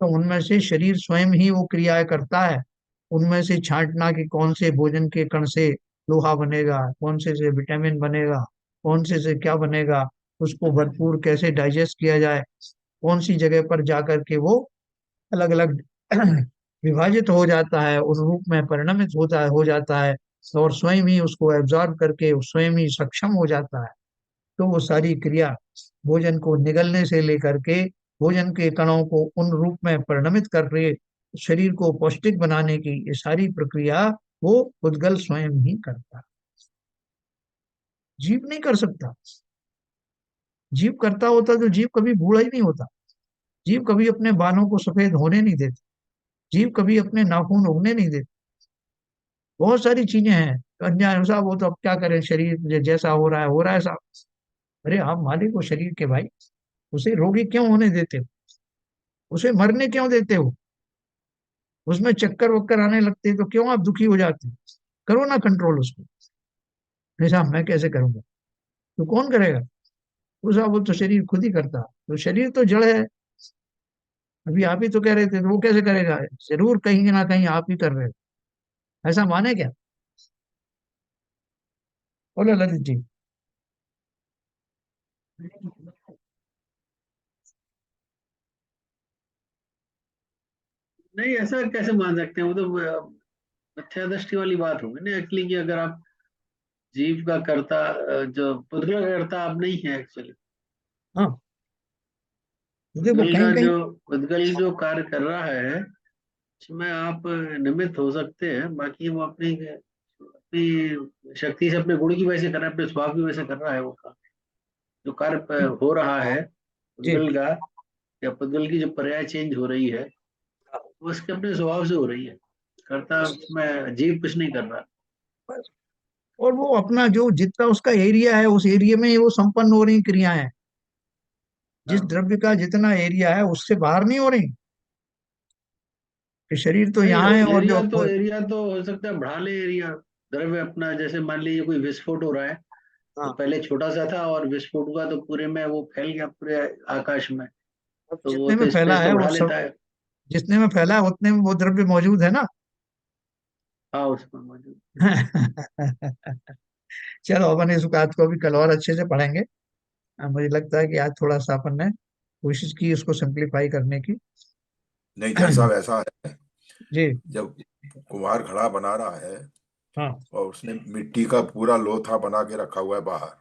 तो उनमें से शरीर स्वयं ही वो क्रियाएं करता है। उनमें से छांटना कि कौन से भोजन के कण से लोहा बनेगा, कौन से विटामिन बनेगा, कौन से क्या बनेगा, उसको भरपूर कैसे डाइजेस्ट किया जाए, कौन सी जगह पर जाकर के वो अलग अलग विभाजित हो जाता है, उस रूप में परिणमित हो जाता है, और स्वयं ही उसको एब्जॉर्ब करके स्वयं ही सक्षम हो जाता है। तो वो सारी क्रिया भोजन को निगलने से लेकर के भोजन के कणों को उन रूप में परिणमित कर रहे शरीर को पौष्टिक बनाने की ये सारी प्रक्रिया वो उद्गल स्वयं ही करता है। जीव नहीं कर सकता। जीव करता होता तो जीव कभी बूढ़ा ही नहीं होता। जीव कभी अपने बालों को सफेद होने नहीं देता। जीव कभी अपने नाखून उगने नहीं देता। बहुत सारी चीजें हैं। अज्ञान साहब वो तो अब क्या करें, शरीर जैसा हो रहा है साहब। अरे आप मालिक हो शरीर के भाई, उसे रोगी क्यों होने देते हो? उसे मरने क्यों देते हो? उसमें चक्कर वक्कर आने लगते हैं तो क्यों आप दुखी हो जाते हो? करो ना कंट्रोल उसको। नहीं साहब मैं कैसे करूंगा? तो कौन करेगा? वो साहब वो तो शरीर खुद ही करता। तो शरीर तो जड़ है। अभी आप ही तो कह रहे थे, तो वो कैसे करेगा? जरूर कहीं ना कहीं आप ही कर रहे हो। ऐसा माने क्या? बोलो ललित जी। नहीं, ऐसा कैसे मान सकते हैं? वो तो मिथ्या दृष्टि वाली बात होगी ना एक्चुअली, कि अगर आप जीव का कर्ता, जो पुद्गल का कर्ता आप नहीं है एक्चुअली। हाँ, देखो पुद्गल का कहीं कहीं। जो पुद्गल जो कार्य कर रहा है उसमें आप निमित्त हो सकते हैं, बाकी वो अपनी अपनी शक्ति से, अपने गुण की वजह से कर रहा है, अपने स्वभाव की वजह से कर रहा है वो काम। जो कार्य हो रहा है जी। पुद्गल का, या पुद्गल की जो पर्याय चेंज हो रही है, वो उसके अपने स्वभाव से हो रही है। कर्ता उसमें जीव कुछ नहीं कर रहा। और वो अपना जो जितना उसका एरिया है उस एरिया में ही वो संपन्न हो रही क्रियाएं हैं। जिस हाँ, द्रव्य का जितना एरिया है उससे बाहर नहीं हो रही। कि शरीर तो नहीं, यहाँ है और जो एरिया तो हो सकता है बढ़ा ले एरिया। द्रव्य अपना, जैसे मान लीजिए कोई विस्फोट हो रहा है, तो हाँ, पहले छोटा सा था और विस्फोट हुआ तो पूरे में वो फैल गया पूरे आकाश में। अब तो वो जितने में तो फैला स्पेस है तो वो बढ़ा सब, लेता है। जितने में फैला है उतने में वो द्रव्य मौजूद है ना। हाँ, उसमें मौजूद। चलो अपन इस बात को भी कल और अच्छे से पढ़ेंगे। मुझे लगता है कि आज थोड़ा सा अपन ने कोशिश की इसको सिंप्लीफाई करने की। नहीं जैन साहब ऐसा है, जी। जब कुम्हार घड़ा बना रहा है हाँ। और उसने मिट्टी का पूरा लोथा बना के रखा हुआ है बाहर,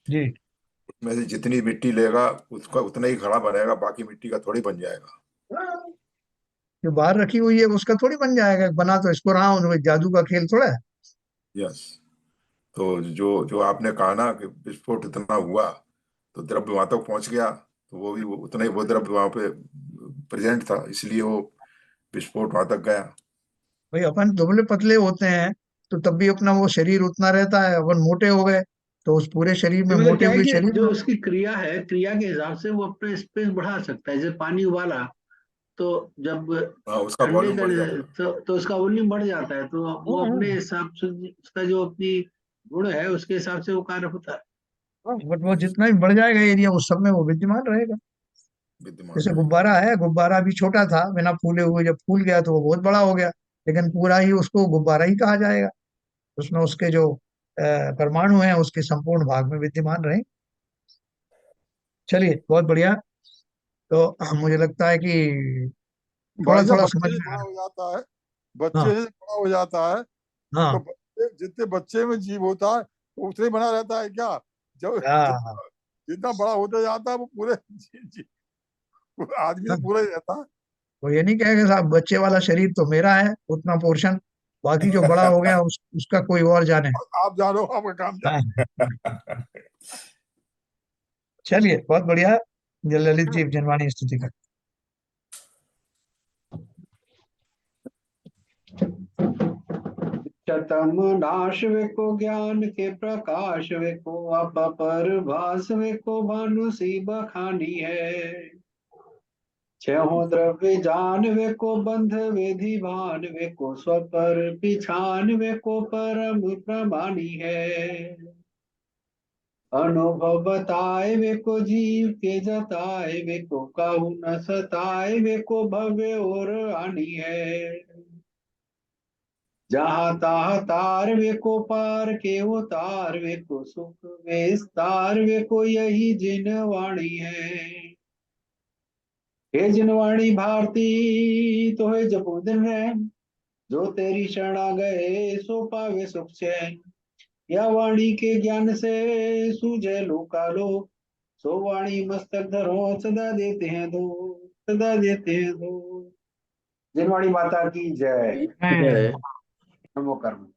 जी। उसमें से जितनी मिट्टी लेगा उसका उतना ही घड़ा बनेगा, बाकी मिट्टी का थोड़ी बन जाएगा। जो बाहर रखी हुई है उसका थोड़ी बन जाएगा, बना तो इसको रहा हूँ, जादू का खेल थोड़ा है। यस। तो जो जो आपने कहा ना कि विस्फोट इतना हुआ तो द्रव्य वहां तक पहुंच गया, तो वो भी उतना ही वो द्रव्य वहां पे प्रेजेंट था, इसलिए वो विस्फोट वहां तक गया। भाई अपन दुबले पतले होते हैं तो तब भी अपना वो शरीर उतना रहता है। अपन मोटे हो गए तो उस पूरे शरीर में, ये मतलब मोटे क्या है हुए कि शरीर जो में। उसकी क्रिया है, क्रिया के हिसाब से वो अपने स्पेस बढ़ा सकता है। जैसे पानी उबाला, तो जब हाँ उसका ठंडे वॉल्यूम बढ़ कर, जाएगा। तो उसका वॉल्यूम बढ़ जाता है, तो हाँ, वो अपने हाँ, हिसाब से उसका जो अपनी गुण है उसके हिसाब से वो कार्य होता है। हाँ, बट वो जितना भी बढ़ जाएगा एरिया उस सब में वो विद्यमान रहेगा। विद्यमान जैसे रहेगा। गुब्बारा है, गुब्बारा भी छोटा था बिना फूले हुए, जब फूल गया तो वो बहुत बड़ा हो गया। लेकिन पूरा ही उसको गुब्बारा ही कहा जाएगा। उसमें उसके जो परमाणु हैं उसके संपूर्ण भाग में विद्यमान रहे। चलिए बहुत बढ़िया। तो मुझे लगता है कि थोड़ा भाई साहब थोड़ा बच्चे समझ से में आ बड़ा रहा हो जाता है, है। बच्चे हाँ। से बड़ा हो जाता है, तो हाँ। बच्चे जितने बच्चे में जीव होता है वो उतने ही बना रहता है क्या? जब हाँ। जितना जितना बड़ा होता जाता है वो पूरे वो आदमी तो हाँ। पूरा ही रहता वो ये नहीं कहेगा साहब बच्चे वाला शरीर तो मेरा है उतना पोर्शन, बाकी जो बड़ा हो गया उसका कोई और जाने। है। आप जानो, आपका काम हाँ। है। चलिए बहुत बढ़िया। ललित जी जनवाणी स्तुति का। शतम नाश वेको ज्ञान के प्रकाश वेको आप पर भास वेको भानु सी बखानी है। छहो द्रव्य जान वेको बंध वेधि भान वेको स्वपर पिछान वेको परम प्रमाणी है। अनुभव बताए वेको जीव के जताए वेको काहू न सताए वेको भव्य और आनी है। जहाँ ताह तार वेको पार के उतार वेको सुख विस्तार वेको यही जिन वाणी है। हे जिनवाणी भारती तो है जपो दिन रैन, जो तेरी शरणा गए सो पावे सुख चैन। या वाणी के ज्ञान से सूझे लोकालो, सो वाणी मस्तक धरो सदा देते हैं दो, सदा देते हैं दो। जिनवाणी माता की जय। मैं नमो कर्म।